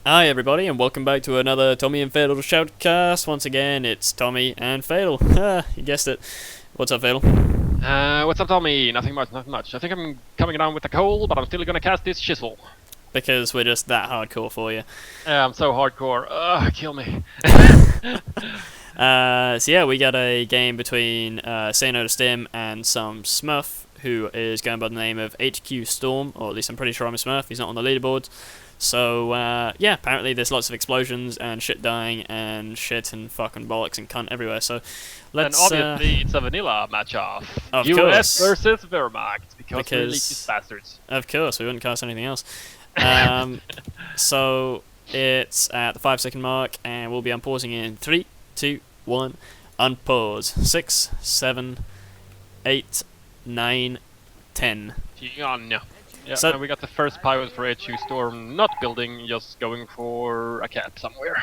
Hi everybody, and welcome back to another Tommy and Fatal Shoutcast. Once again, it's Tommy and Fatal. You guessed it. What's up, Fatal? What's up, Tommy? Nothing much, nothing much. I think I'm coming down with a cold, but I'm still gonna cast this chisel. Because we're just that hardcore for you. Yeah, I'm so hardcore. Kill me. So yeah, we got a game between SayNoToStim and some smurf, who is going by the name of HQStorm, or at least I'm pretty sure I'm a smurf. He's not on the leaderboard. So, yeah, apparently there's lots of explosions and shit dying and shit and fucking bollocks and cunt everywhere, so let's... And obviously it's a vanilla match-off. Of US course. versus Wehrmacht, because we're these bastards. Of course, we wouldn't cast anything else. So, it's at the 5-second mark, and we'll be unpausing in 3, 2, 1, unpause. 6, 7, 8, 9, 10. Yeah, So, and we got the first pilot for HQStorm not building, just going for a cap somewhere.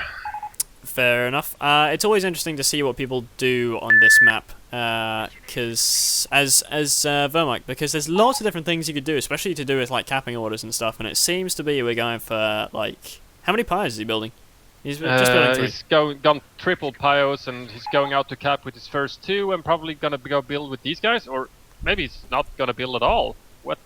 fair enough. It's always interesting to see what people do on this map, because as Wehrmacht, because there's lots of different things you could do, especially to do with like capping orders and stuff. And it seems to be we're going for like, how many piles is he building? He's just building 3. He's gone triple pios, and he's going out to cap with his first 2, and probably gonna go build with these guys, or maybe he's not gonna build at all. What,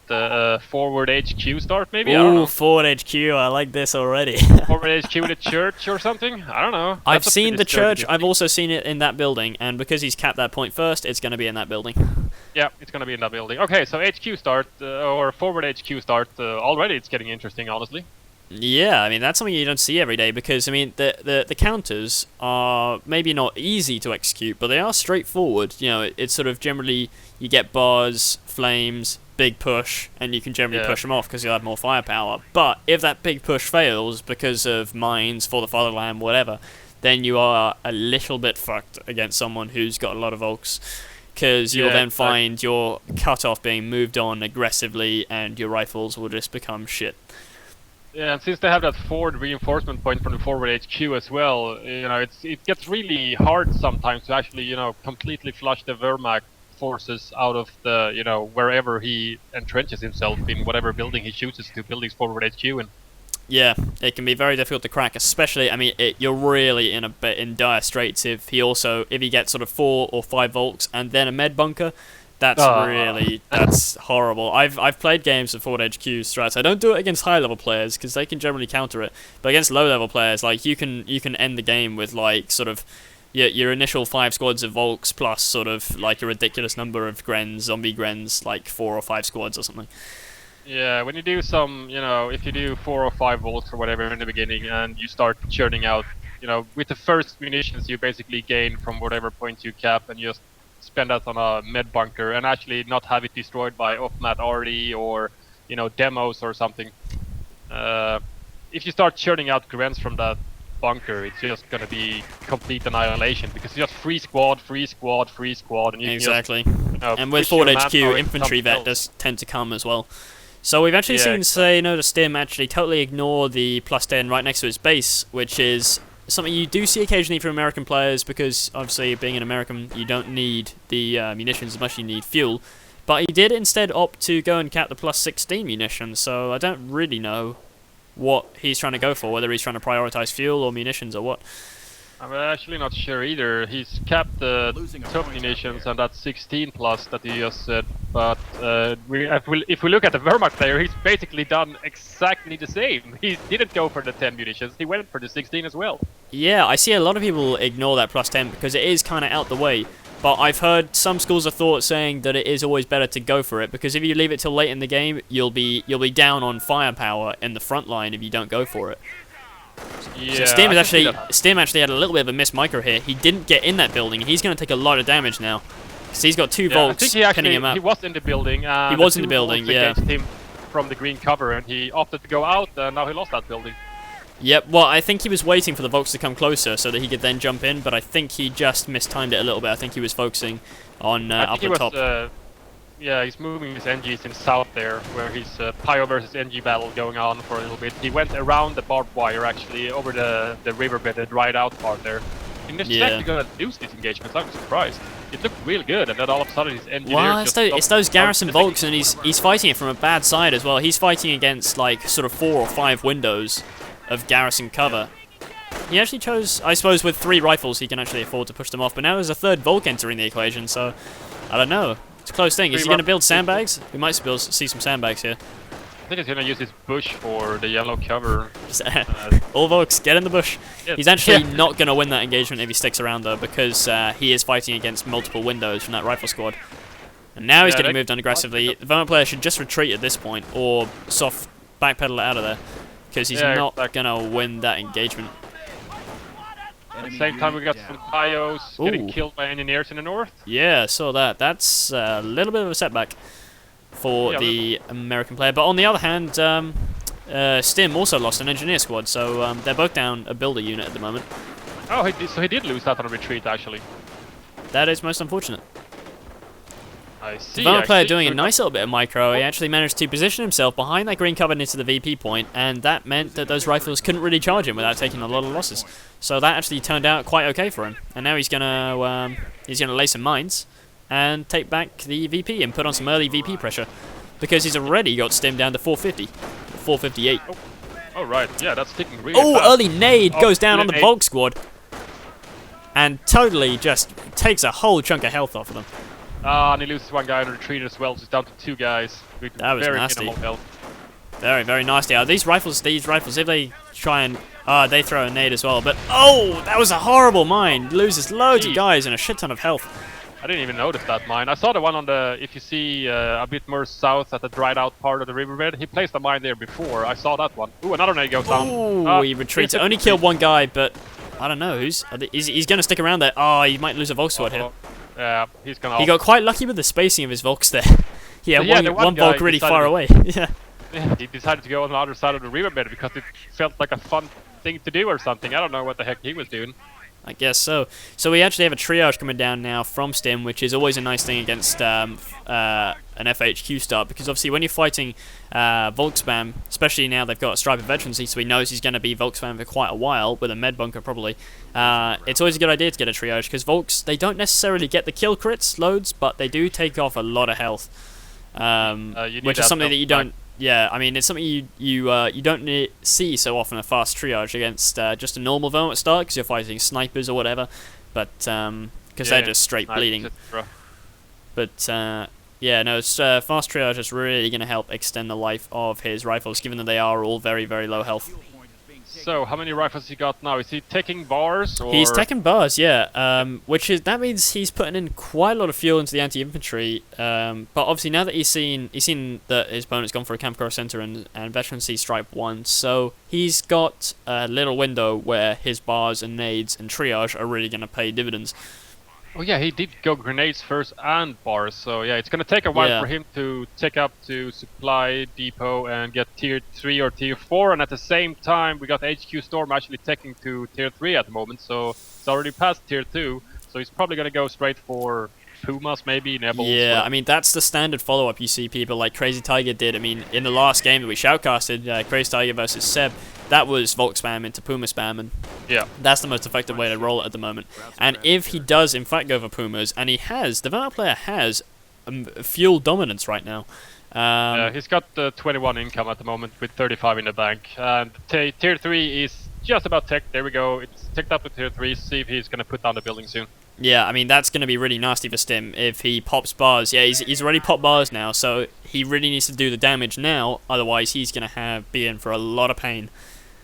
forward HQ start maybe? I don't know. Ooh, forward HQ, I like this already. Forward HQ with a church or something? I don't know. I've seen the church, I've also seen it in that building, and because he's capped that point first, it's going to be in that building. Yeah, it's gonna be in that building. Okay, so HQ start, or forward HQ start, already it's getting interesting, honestly. Yeah, I mean, that's something you don't see every day, because, I mean, the counters are maybe not easy to execute, but they are straightforward. You know, it's sort of generally, you get bars, flames, big push, and you can generally push them off because you'll have more firepower. But if that big push fails because of mines, for the fatherland, whatever, then you are a little bit fucked against someone who's got a lot of volks, because you'll then find your cutoff being moved on aggressively, and your rifles will just become shit. Yeah, and since they have that forward reinforcement point from the forward HQ as well, you know, it gets really hard sometimes to actually, you know, completely flush the Wehrmacht forces out of the, you know, wherever he entrenches himself in whatever building he chooses to build his forward HQ in. Yeah, it can be very difficult to crack, especially, I mean, you're really in dire straits if he gets sort of 4 or 5 volks and then a med bunker. That's that's horrible. I've played games of forward HQ strats. I don't do it against high level players because they can generally counter it, but against low level players, like you can end the game with like sort of your initial 5 squads of volks plus sort of like a ridiculous number of zombie grens, like 4 or 5 squads or something. Yeah, when you do some, you know, if you do 4 or 5 volts or whatever in the beginning, and you start churning out, you know, with the first munitions you basically gain from whatever point you cap, and you just spend that on a med bunker and actually not have it destroyed by off-mat RD or, you know, demos or something. If you start churning out grens from that bunker, it's just gonna be complete annihilation, because it's just free squad, and you exactly. Can just, you know, and with forward HQ, infantry vet does tend to come as well. So we've actually seen SayNoToStim actually totally ignore the +10 right next to his base, which is something you do see occasionally from American players, because obviously being an American you don't need the munitions as much as you need fuel, but he did instead opt to go and cap the +16 munitions, so I don't really know what he's trying to go for, whether he's trying to prioritize fuel or munitions or what. I'm actually not sure either. He's capped the top munitions and that 16 plus that he just said, but if we look at the Wehrmacht player, he's basically done exactly the same. He didn't go for the 10 munitions, he went for the 16 as well. Yeah, I see a lot of people ignore that +10 because it is kind of out the way, but I've heard some schools of thought saying that it is always better to go for it, because if you leave it till late in the game, you'll be down on firepower in the front line if you don't go for it. Yeah, so Stim actually had a little bit of a miss micro here. He didn't get in that building. He's going to take a lot of damage now, because he's got 2 volts pinning him up. He was in the building. He was in the building, yeah. Against him from the green cover, and he opted to go out, and now he lost that building. Yep, well, I think he was waiting for the volks to come closer so that he could then jump in, but I think he just mistimed it a little bit. I think he was focusing on up the top. Yeah, he's moving his NGs in south there, where his Pio versus NG battle going on for a little bit. He went around the barbed wire, actually, over the riverbed, the dried out part there. He didn't expect to gonna lose these engagements. I'm surprised. It looked real good, and then all of a sudden his engineer well, it's those garrison volks, and he's fighting it from a bad side as well. He's fighting against like sort of 4 or 5 windows, of garrison cover. He actually chose, I suppose, with 3 rifles, he can actually afford to push them off. But now there's a 3rd Volk entering the equation, so I don't know. It's a close thing. Is he going to build sandbags? We might see some sandbags here. I think he's going to use his bush for the yellow cover. All Volks, get in the bush. Yes. He's actually not going to win that engagement if he sticks around, though, because he is fighting against multiple windows from that rifle squad. And now he's getting moved on aggressively. The Vermin player should just retreat at this point, or soft backpedal it out of there, because he's not going to win that engagement. At the same time, we got some Calliopes getting killed by engineers in the north. Yeah, saw that. That's a little bit of a setback for the American player. But on the other hand, Stim also lost an engineer squad, so they're both down a builder unit at the moment. Oh, so he did lose that on a retreat, actually. That is most unfortunate. I see. The player doing a nice little bit of micro. He actually managed to position himself behind that green cover into the VP point, and that meant that those rifles couldn't really charge him without taking a lot of losses. So that actually turned out quite okay for him. And now he's gonna lay some mines and take back the VP and put on some early VP pressure, because he's already got Stim down to 450, 458. Oh right, yeah, that's ticking really fast. Early nade goes down on the Volk squad, and totally just takes a whole chunk of health off of them. And he loses 1 guy on retreat as well, so he's down to 2 guys. With that was very nasty. minimal health. Very, very nasty. These rifles, if they try and... they throw a nade as well, but... Oh, that was a horrible mine. Loses loads of guys and a shit ton of health. I didn't even notice that mine. I saw the one on the... If you see a bit more south at the dried out part of the riverbed, he placed a mine there before. I saw that one. Ooh, another nade goes down. Ooh, he retreats. Only killed 1 guy, but... I don't know. He's going to stick around there. Oh, he might lose a Volk squad here. Yeah, he's gonna... He got quite lucky with the spacing of his Volks there. Yeah, one Volk really far away. Yeah, he decided to go on the other side of the riverbed because it felt like a fun thing to do or something. I don't know what the heck he was doing. I guess so. So we actually have a triage coming down now from Stim, which is always a nice thing against an FHQ start, because obviously when you're fighting Volk spam, especially now they've got a stripe of veterancy, so he knows he's going to be Volk spam for quite a while, with a med bunker probably, it's always a good idea to get a triage, because Volks, they don't necessarily get the kill crits loads, but they do take off a lot of health, which is something that you don't... Yeah, I mean, it's something you don't see so often, a fast triage against just a normal vermin at start, because you're fighting snipers or whatever, but because they're just straight bleeding. But yeah, no, fast triage is really going to help extend the life of his rifles, given that they are all very, very low health. So, how many rifles he got now? Is he taking bars? Or? He's taking bars, yeah. That means he's putting in quite a lot of fuel into the anti-infantry. But obviously now that he's seen that his opponent's gone for a camp car center and veterancy stripe 1, so he's got a little window where his bars and nades and triage are really going to pay dividends. Oh yeah, he did go grenades first and bars, so yeah, it's gonna take a while for him to take up to supply depot and get tier 3 or tier 4, and at the same time we got HQStorm actually taking to tier 3 at the moment, so it's already past tier 2, so he's probably gonna go straight for Pumas, maybe, Nebels. Yeah, I mean, that's the standard follow-up you see people like Crazy Tiger did. I mean, in the last game that we shoutcasted, Crazy Tiger versus Seb, that was Volk spam into Puma spam, and that's the most effective way to roll it at the moment. And if he does, in fact, go for Pumas, and he has, the Valor player has fuel dominance right now. Yeah, he's got 21 income at the moment with 35 in the bank. And tier 3 is just about tech. There we go. It's ticked up to tier 3. See if he's going to put down the building soon. Yeah, I mean, that's going to be really nasty for Stim if he pops bars. Yeah, he's already popped bars now, so he really needs to do the damage now. Otherwise, he's going to be in for a lot of pain.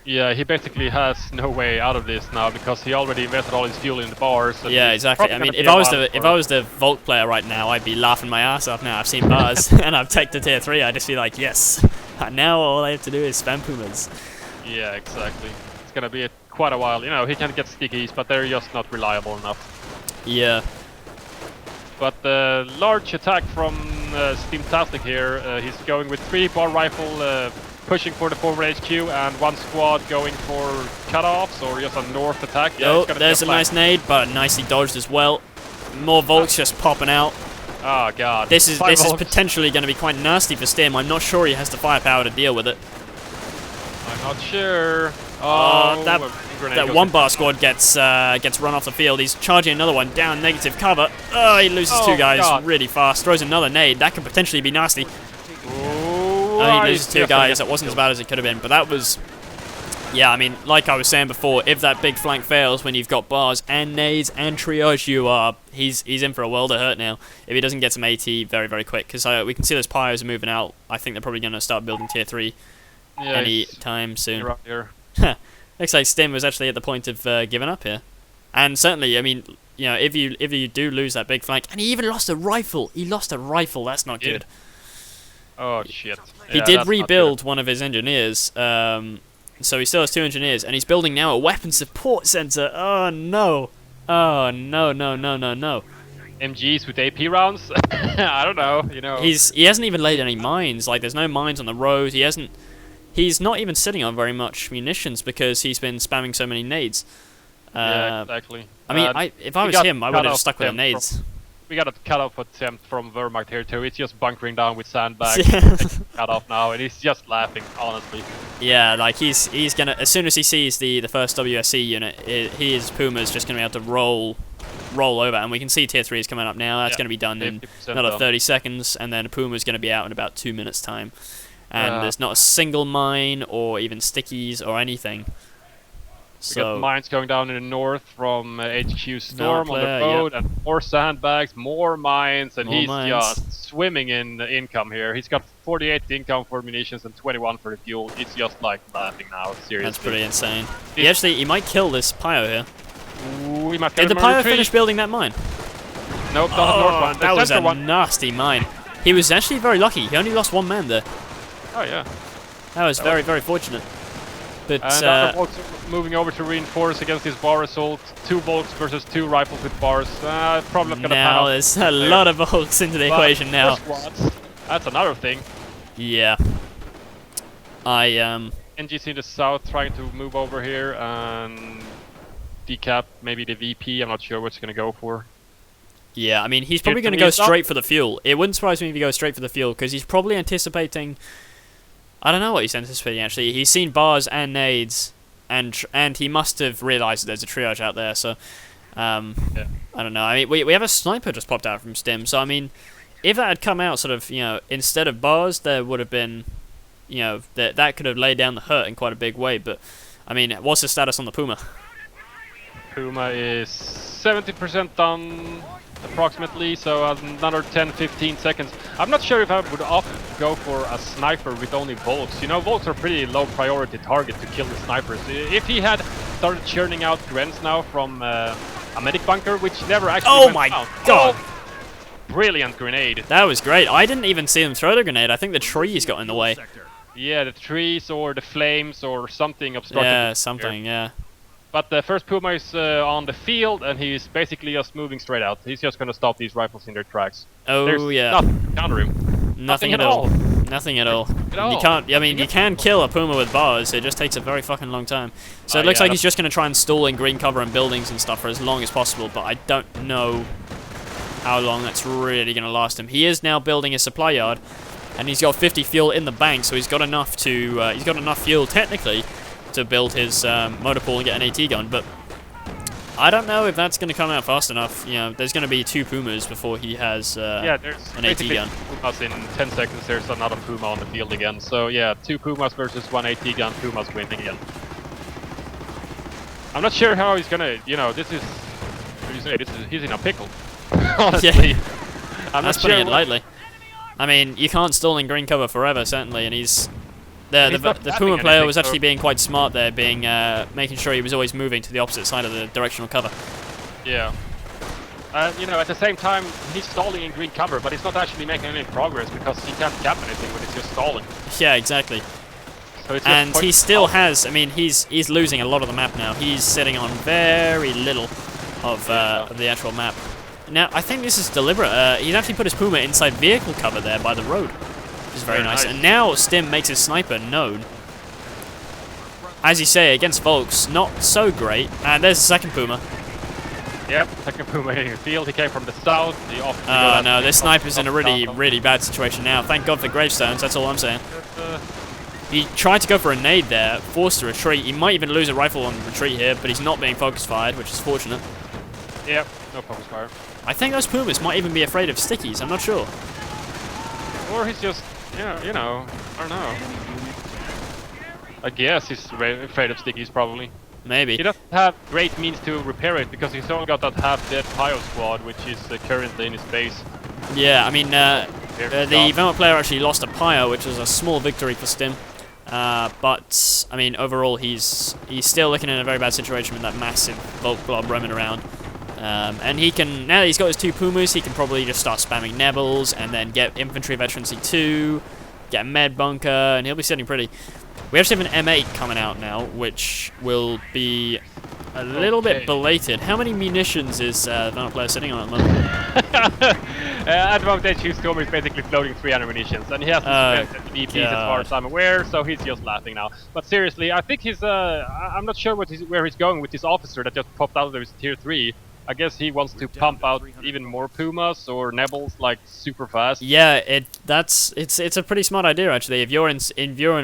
Yeah, he basically has no way out of this now because he already invested all his fuel in the bars. Yeah, exactly. I mean, if I was the Volk player right now, I'd be laughing my ass off now. I've seen bars and I've taken the tier 3. I'd just be like, yes. Now all I have to do is spam Pumas. Yeah, exactly. It's gonna be quite a while. You know, he can get stickies, but they're just not reliable enough. Yeah. But the large attack from Steamtastic here. He's going with 3 bar rifle. Pushing for the forward HQ and 1 squad going for cutoffs or just a north attack. Yeah, there's a nice nade, but nicely dodged as well. More Volks just popping out. Oh god. This is potentially going to be quite nasty for Stim. I'm not sure he has the firepower to deal with it. I'm not sure. Oh, that 1 bar squad gets run off the field. He's charging another one down negative cover. Oh, he loses 2 guys really fast. Throws another nade. That could potentially be nasty. He loses 2 guys. That wasn't as bad as it could have been, but that was Yeah, I mean, like I was saying before, if that big flank fails when you've got bars and nades and triage, he's in for a world of hurt now if he doesn't get some AT very, very quick. Because we can see those pyros are moving out. I think they're probably going to start building tier 3 any time soon. Here. Looks like Stim was actually at the point of giving up here. And certainly, I mean, you know, if you do lose that big flank, and he even lost a rifle. He lost a rifle. That's not good. Oh shit. He did rebuild one of his engineers. So he still has 2 engineers, and he's building now a weapon support center. Oh no! Oh no! No! No! No! No! MGs with AP rounds? I don't know. You know. He hasn't even laid any mines. Like there's no mines on the road. He's not even sitting on very much munitions because he's been spamming so many nades. Yeah, exactly. I mean, if I was him, I would have stuck with the nades. We got a cut-off attempt from Wehrmacht here too. He's just bunkering down with sandbags. Cut off now, and he's just laughing, honestly. Yeah, like he's gonna, as soon as he sees the first WSC unit, his Puma's just gonna be able to roll over, and we can see tier 3 is coming up now. That's gonna be done in another 30 seconds, and then Puma's gonna be out in about 2 minutes time. And there's not a single mine or even stickies or anything. We got mines going down in the north from HQStorm on the road, and more sandbags, more mines, and he's just swimming in income here. He's got 48 income for munitions and 21 for the fuel. He's just like laughing now, seriously. That's pretty insane. He might kill this Pyro here. We might Did the Pyro finish building that mine? Nope, not the north one. That was a nasty mine. He was actually very lucky. He only lost 1 man there. Oh yeah. That was very, very fortunate. But and volks are moving over to reinforce against his bar assault. 2 volks versus 2 rifles with bars. Probably not gonna pan out. There's a lot of volks into the equation now. That's another thing. Yeah. NGC in the south trying to move over here and decap maybe the VP. I'm not sure what's gonna go for. Yeah, I mean he's probably gonna go straight for the fuel. It wouldn't surprise me if he goes straight for the fuel because he's probably anticipating. I don't know what he's anticipating actually. He's seen bars and nades, and he must have realised that there's a triage out there. So, I don't know. I mean, we have a sniper just popped out from Stim. So I mean, if that had come out sort of, you know, instead of bars, there would have been, you know, that could have laid down the hurt in quite a big way. But I mean, what's the status on the Puma? Puma is 70% done. Approximately, so another 10-15 seconds. I'm not sure if I would often go for a sniper with only volks. You know, volks are pretty low priority target to kill the snipers. If he had started churning out Grens now from a medic bunker, which never actually went my down. god! Oh, brilliant grenade. That was great. I didn't even see him throw the grenade. I think the trees got in the way. Yeah, the trees or the flames or something obstructed. Yeah, something, yeah. But the first Puma is on the field, and he's basically just moving straight out. He's just going to stop these rifles in their tracks. Oh, There's yeah. Nothing to counter him. Nothing at all. Nothing at all. You can't. I mean, you can kill a Puma with bars. It just takes a very fucking long time. So it looks like he's just going to try and stall in green cover and buildings and stuff for as long as possible. But I don't know how long that's really going to last him. He is now building a supply yard, and he's got 50 fuel in the bank, so he's got enough to. He's got enough fuel technically to build his motor pool and get an AT gun, but I don't know if that's going to come out fast enough. You know, there's going to be 2 Pumas before he has there's an AT gun. Pumas in 10 seconds, there's another Puma on the field again. So yeah, 2 Pumas versus 1 AT gun, Pumas winning again. I'm not sure how he's gonna, you know, this is, what do you say, he's in a pickle. Honestly. Yeah. That's putting it lightly. I mean, you can't stall in green cover forever, certainly, and he's... The Puma player was actually being quite smart there, making sure he was always moving to the opposite side of the directional cover. Yeah. You know, at the same time, he's stalling in green cover, but he's not actually making any progress because he can't cap anything when he's just stalling. Yeah, exactly. So it's and he still has, I mean, he's losing a lot of the map now. He's sitting on very little of the actual map. Now, I think this is deliberate. He's actually put his Puma inside vehicle cover there by the road. Which is very nice. And now Stim makes his sniper known. As you say, against Volks, not so great. And there's the second Puma. Yep, second Puma in the field. He came from the south. No, this sniper's in a really bad situation now. Thank God for gravestones, that's all I'm saying. He tried to go for a nade there, forced a retreat. He might even lose a rifle on retreat here, but he's not being focus fired, which is fortunate. Yep, no focus fire. I think those Pumas might even be afraid of stickies, I'm not sure. Or he's just, you know, I don't know. I guess he's afraid of stickies, probably. Maybe. He doesn't have great means to repair it because he's only got that half-dead Pio squad, which is currently in his base. Yeah, I mean, the Vermont player actually lost a Pio, which was a small victory for Stim. But I mean, overall, he's still looking in a very bad situation with that massive Volk blob roaming around. And he can, now that he's got his 2 Pumas, he can probably just start spamming Nebels and then get infantry veterancy 2, get a med bunker, and he'll be sitting pretty. We actually have an M8 coming out now, which will be a little bit belated. How many munitions is the Vermont player sitting on at the moment? At the moment, HQStorm is basically floating 300 munitions, and he hasn't spent any VPs as far as I'm aware, so he's just laughing now. But seriously, I think he's, I'm not sure where he's going with this officer that just popped out of his tier 3. I guess he wants to pump out even more Pumas or Nebels like super fast. Yeah, it's a pretty smart idea actually. If you're in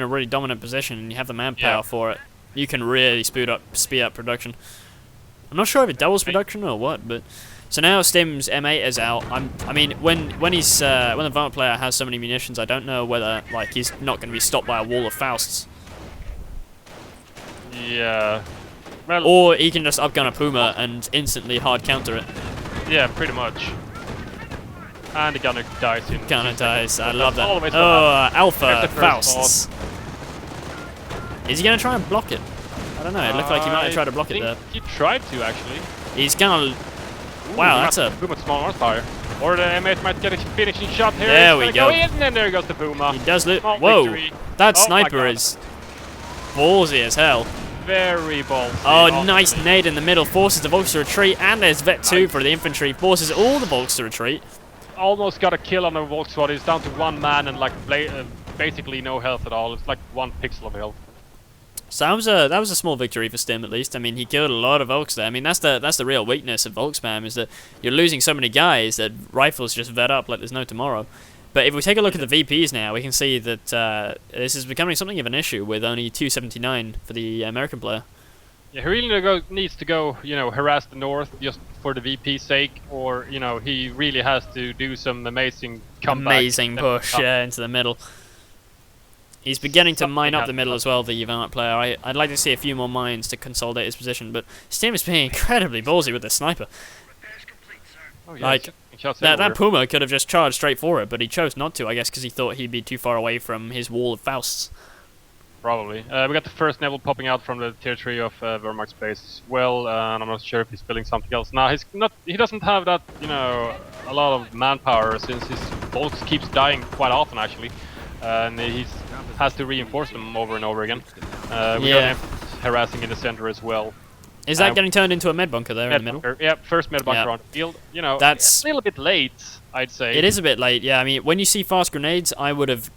a really dominant position and you have the manpower for it, you can really speed up production. I'm not sure if it doubles production or what, but so now Stim's M8 is out. I mean, when the Vermont player has so many munitions, I don't know whether like he's not going to be stopped by a wall of Fausts. Yeah. Well, or he can just upgun a Puma and instantly hard counter it. Yeah, pretty much. And the gunner dies in. Gunner dies. I love that. Oh, Alpha Fausts. Is he gonna try and block it? I don't know. It looked like he might have tried to block it there. He tried to actually. He's gonna. Wow, that's a Puma small horsepower. Or the M8 might get a finishing shot here. There we go. And there goes the Puma. He does look. Whoa, that sniper is ballsy as hell. Very ballsy. Oh, nice nade in the middle. Forces the Volks to retreat, and there's Vet 2 for the infantry. Forces all the Volks to retreat. Almost got a kill on the Volk squad. He's down to 1 man and like basically no health at all. It's like 1 pixel of health. So that was a small victory for Stim at least. I mean, he killed a lot of Volks there. I mean, that's the real weakness of Volk spam, is that you're losing so many guys that rifles just vet up like there's no tomorrow. But if we take a look at the VPs now, we can see that this is becoming something of an issue with only 279 for the American player. Yeah, he really needs to go, you know, harass the north just for the VP's sake, or, you know, he really has to do some amazing comeback. Amazing push into the middle. He's beginning to mine up the middle as well, the Vermont player. I'd like to see a few more mines to consolidate his position, but Stim is being incredibly ballsy with the sniper. Oh, yeah, like, that Puma could have just charged straight for it, but he chose not to, I guess, because he thought he'd be too far away from his wall of Fausts. Probably. We got the first Nebel popping out from the tier 3 of Wehrmacht's base as well, and I'm not sure if he's building something else. Now, he doesn't have that, you know, a lot of manpower, since his bolts keeps dying quite often, actually. And he has to reinforce them over and over again. We got him harassing in the center as well. Is that getting turned into a med bunker there in the middle? Yeah, first med bunker on the field. You know, that's a little bit late, I'd say. It is a bit late, yeah. I mean, when you see fast grenades, I would have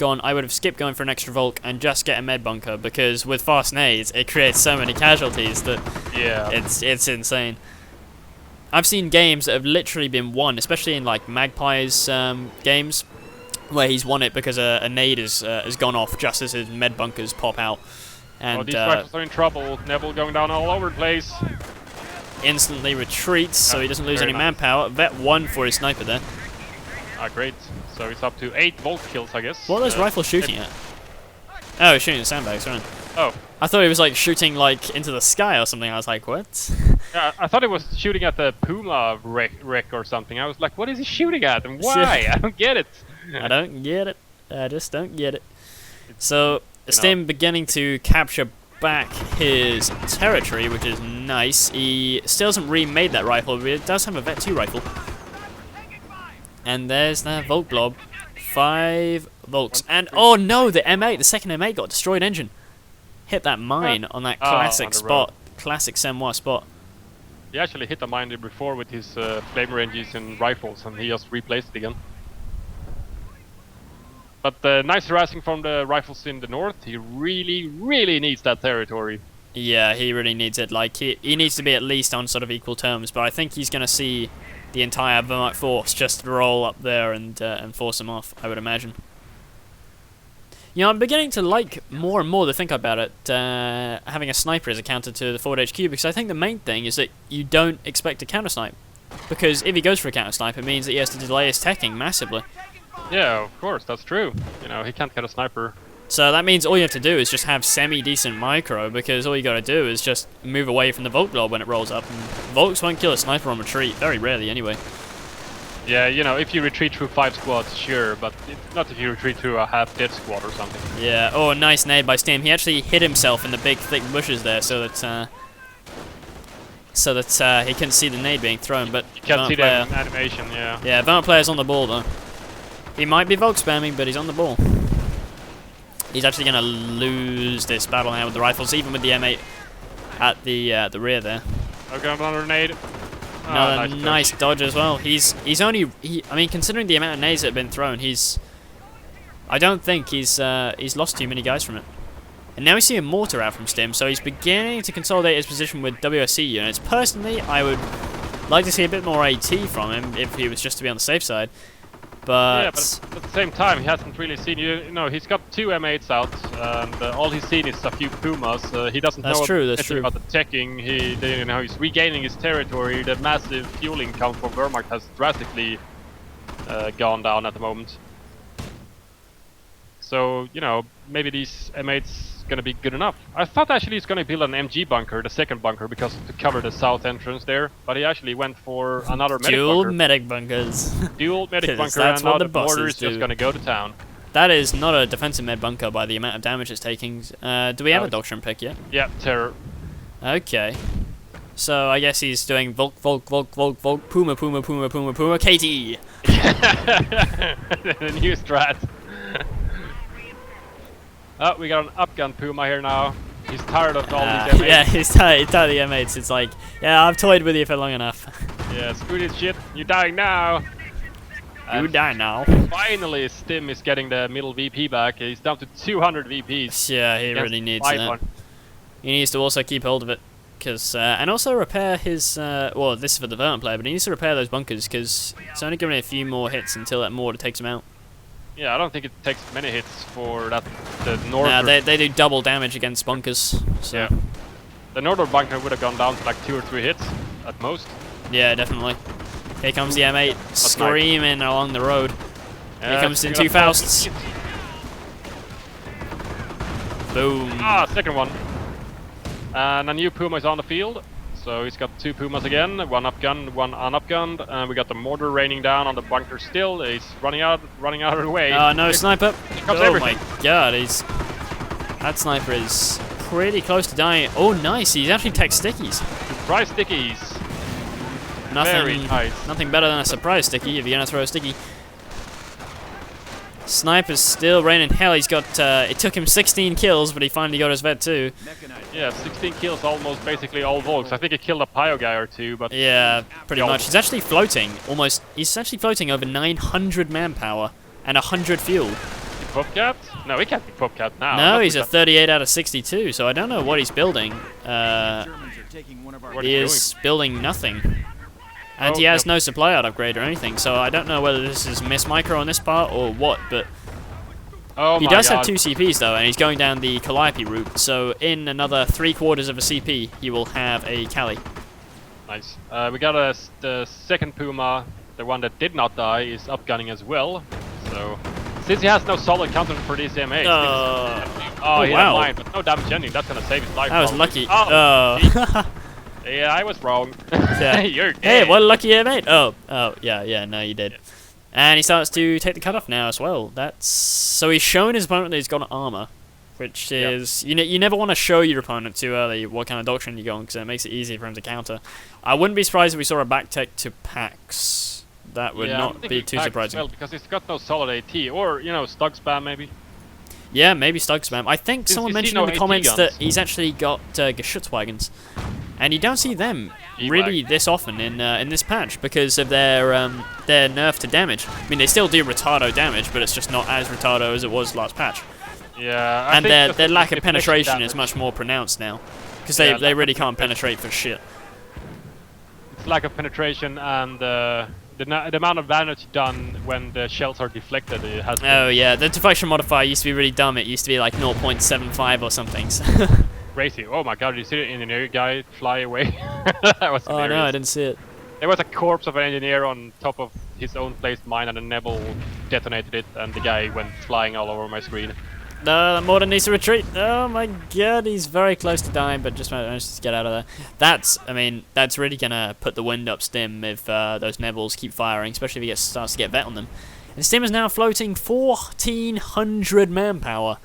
skipped going for an extra Volk and just get a med bunker, because with fast nades, it creates so many casualties that it's insane. I've seen games that have literally been won, especially in like Magpie's games, where he's won it because a nade has gone off just as his med bunkers pop out. And these rifles are in trouble. Nebel going down all over the place. Instantly retreats, so he doesn't lose any manpower. Vet 1 for his sniper there. Ah, great. So it's up to 8 Volk kills, I guess. What are those rifles shooting at? Oh, he's shooting at sandbags, right? Oh. I thought he was like shooting like into the sky or something. I was like, what? Yeah, I thought it was shooting at the Puma wreck or something. I was like, what is he shooting at and why? I don't get it. I don't get it. I just don't get it. So, Stim beginning to capture back his territory, which is nice. He still hasn't remade that rifle, but it does have a Vet 2 rifle. And there's that Volk blob. 5 Volks. And, oh no, the M8, the second M8 got destroyed engine. Hit that mine on that classic spot. Classic Semois spot. He actually hit a mine there before with his flame ranges and rifles, and he just replaced it again. But nice harassing from the rifles in the north. He really, really needs that territory. Yeah, he really needs it. Like he needs to be at least on sort of equal terms. But I think he's going to see the entire Wehrmacht force just roll up there and force him off, I would imagine. You know, I'm beginning to like more and more to think about it, having a sniper as a counter to the forward HQ, because I think the main thing is that you don't expect to counter snipe. Because if he goes for a counter snipe, it means that he has to delay his teching massively. Yeah, of course, that's true. You know, he can't get a sniper So that means all you have to do is just have semi-decent micro, because all you gotta do is just move away from the Volk blob when it rolls up. And Volks won't kill a sniper on retreat, very rarely anyway. Yeah, you know, if you retreat through 5 squads, sure, but not if you retreat through a half-dead squad or something. Yeah, oh, nice nade by Stim. He actually hit himself in the big, thick bushes there, so that he couldn't see the nade being thrown. But you can't see the animation, yeah. Yeah, Valorant player's on the ball though. He might be Volk spamming, but he's on the ball. He's actually going to lose this battle now with the rifles, even with the M8 at the rear there. Okay, another nade. Another nice dodge as well. He's only I mean, considering the amount of nades that have been thrown, I don't think he's lost too many guys from it. And now we see a mortar out from Stim, so he's beginning to consolidate his position with WSC units. Personally, I would like to see a bit more AT from him if he was just to be on the safe side. But yeah, but at the same time, he hasn't really seen you know, he's got 2 M8s out, and all he's seen is a few Pumas. He doesn't know anything about the teching. You know, he's regaining his territory. The massive fueling count for Wehrmacht has drastically gone down at the moment. So, you know, maybe these M8s gonna be good enough. I thought actually he's gonna build an MG bunker, the second bunker, because to cover the south entrance there, but he actually went for another medic bunker. Dual medic bunkers. Dual medic bunker, and now the mortar is just gonna go to town. That is not a defensive med bunker by the amount of damage it's taking. Do we have a Doctrine pick yet? Yeah, terror. Okay. So I guess he's doing Volk, Puma, KT. The new strat. Oh, we got an upgun Puma here now. He's tired of all these M8s. Yeah, he's tired of the M8s. It's like, yeah, I've toyed with you for long enough. Yeah, screw this shit. You're dying now. You die now. Finally, Stim is getting the middle VP back. He's down to 200 VPs. Yeah, he really needs that. He needs to also keep hold of it. And also repair his, well, this is for the Vermont player, but he needs to repair those bunkers, because it's only giving it a few more hits until that mortar takes him out. Yeah, I don't think it takes many hits for that. The north. Nah, they do double damage against bunkers. So. Yeah. The northern bunker would have gone down to like 2 or 3 hits at most. Yeah, definitely. Here comes the M8 screaming along the road. Here comes the 2 Fausts. Boom. Ah, second one. And a new Puma is on the field. So he's got 2 Pumas again, 1 upgunned, 1 unupgunned, and we got the mortar raining down on the bunker still. He's running out of the way. No sniper. Oh everything. My god, that sniper is pretty close to dying. Oh nice, he's actually tech stickies. Surprise stickies. Very nice. Nothing better than a surprise sticky if you're gonna throw a sticky. Sniper's still raining hell. He's got, it took him 16 kills, but he finally got his vet too. Yeah, 16 kills, almost basically all Volks. I think he killed a Pio guy or 2, but... Yeah, pretty much. He's actually floating, he's actually floating over 900 manpower and 100 fuel. Popcat? No, he can't be Popcat now. No, he's a 38 out of 62, so I don't know what he's building. He is building nothing. And he has no supply out upgrade or anything, so I don't know whether this is miss micro on this part or what, but he does have 2 CPs though, and he's going down the Calliope route, so in another 3/4 of a CP, he will have a Calli. Nice. We got the second Puma, the one that did not die, is upgunning as well, so since he has no solid counter for these M8, he had mine, but no damage ending, that's gonna save his life. That was lucky. Yeah, I was wrong. Yeah. You're dead. Hey, what a lucky M8. Yeah, no, you did. Yeah. And he starts to take the cutoff now as well. So he's showing his opponent that he's got armor, which is, you never want to show your opponent too early what kind of doctrine you're going, because it makes it easier for him to counter. I wouldn't be surprised if we saw a back tech to Pax. That would not be too surprising. Well, because he's got no solid AT, or, stug spam maybe. Yeah, maybe stug spam. I think someone mentioned in the comments that he's actually got Geschutzwagons. And you don't see them really this often in this patch because of their nerf to damage. I mean, they still do retardo damage, but it's just not as retardo as it was last patch. Yeah, and their lack of penetration is much more pronounced now, because they really can't penetrate for shit. It's lack of penetration and the amount of damage done when the shells are deflected. Has oh yeah, the deflection modifier used to be really dumb. It used to be like 0.75 or something. Crazy. Oh my god, did you see the engineer guy fly away? That was hilarious. Oh no, I didn't see it. There was a corpse of an engineer on top of his own placed mine, and a Neville detonated it, and the guy went flying all over my screen. Morden needs to retreat. Oh my god, he's very close to dying, but just managed to get out of there. That's really gonna put the wind up Stim if those Nebels keep firing, especially if he starts to get vet on them. And Stim is now floating 1,400 manpower.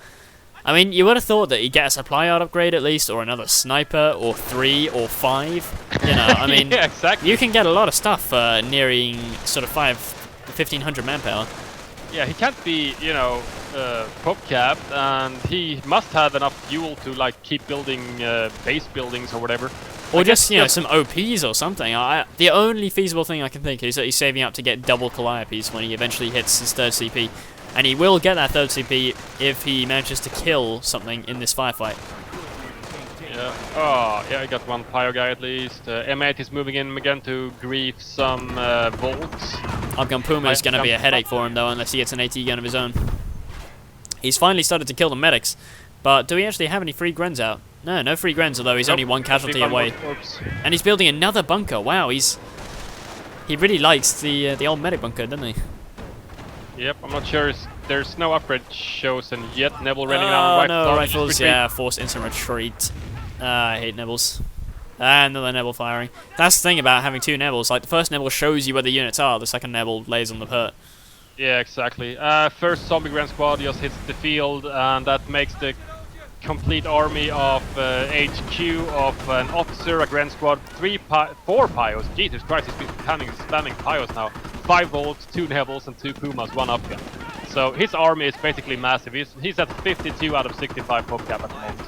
I mean, you would have thought that he'd get a supply yard upgrade at least, or another sniper, or 3 or 5. You know, I mean, yeah, exactly. You can get a lot of stuff nearing sort of 1,500 manpower. Yeah, he can't be, you know, pop capped, and he must have enough fuel to like keep building base buildings or whatever. Or just, you know, some OPs or something. The only feasible thing I can think is that he's saving up to get double Calliopes when he eventually hits his 3rd CP. And he will get that 3rd CP if he manages to kill something in this firefight. Yeah. Oh, yeah, I got one Pyro guy at least. M8 is moving in again to grief some volks. Upgun Puma is going to be a headache for him, though, unless he gets an AT gun of his own. He's finally started to kill the medics. But do we actually have any free Grens out? No, no free Grens, although he's only one casualty away. And he's building another bunker. Wow, he really likes the old medic bunker, doesn't he? Yep, I'm not sure. There's no upgrade chosen yet. Nebel running around. No, rifles. Yeah, force instant retreat. I hate Nebels. Another Nebel firing. That's the thing about having 2 Nebels. Like, the first Nebel shows you where the units are. The second Nebel lays on the hurt. Yeah, exactly. First zombie Grand Squad just hits the field, and that makes the complete army of HQ, of an officer, a Grand Squad, 4 Pyos. Jesus Christ, he's been spamming Pyos now. 5 volts, 2 Nebels, and 2 Pumas, 1 upgun. So his army is basically massive. He's at 52 out of 65 pop cap at the moment.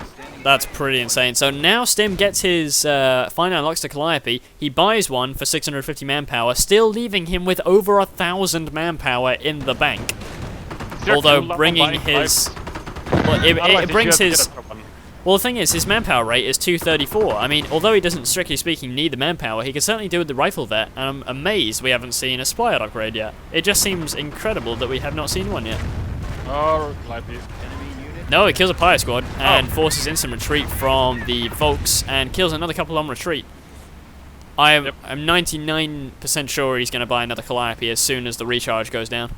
That's pretty insane. So now Stim gets his finite unlocks to Calliope. He buys one for 650 manpower, still leaving him with over 1,000 manpower in the bank. Although bringing his... Well, it brings his... Well, the thing is, his manpower rate is 234. I mean, although he doesn't, strictly speaking, need the manpower, he can certainly do with the rifle vet, and I'm amazed we haven't seen a supply yard upgrade yet. It just seems incredible that we have not seen one yet. Oh, Calliope. No, he kills a Pyro squad and forces instant retreat from the Volks and kills another couple on retreat. I'm 99% sure he's going to buy another Calliope as soon as the recharge goes down.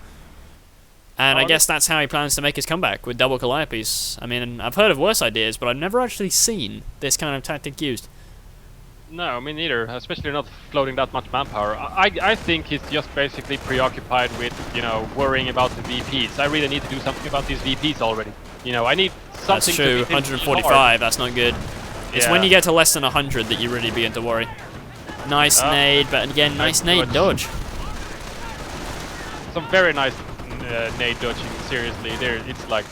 And I guess that's how he plans to make his comeback, with double Calliopes. I mean, I've heard of worse ideas, but I've never actually seen this kind of tactic used. No, me neither, especially not floating that much manpower. I think he's just basically preoccupied with, you know, worrying about the VPs. I really need to do something about these VPs already. You know, I need something. That's true, 145, that's not good. It's when you get to less than 100 that you really begin to worry. Nice nade, but again, nice nade dodge. Some very nice nade dodging, seriously. There, it's like...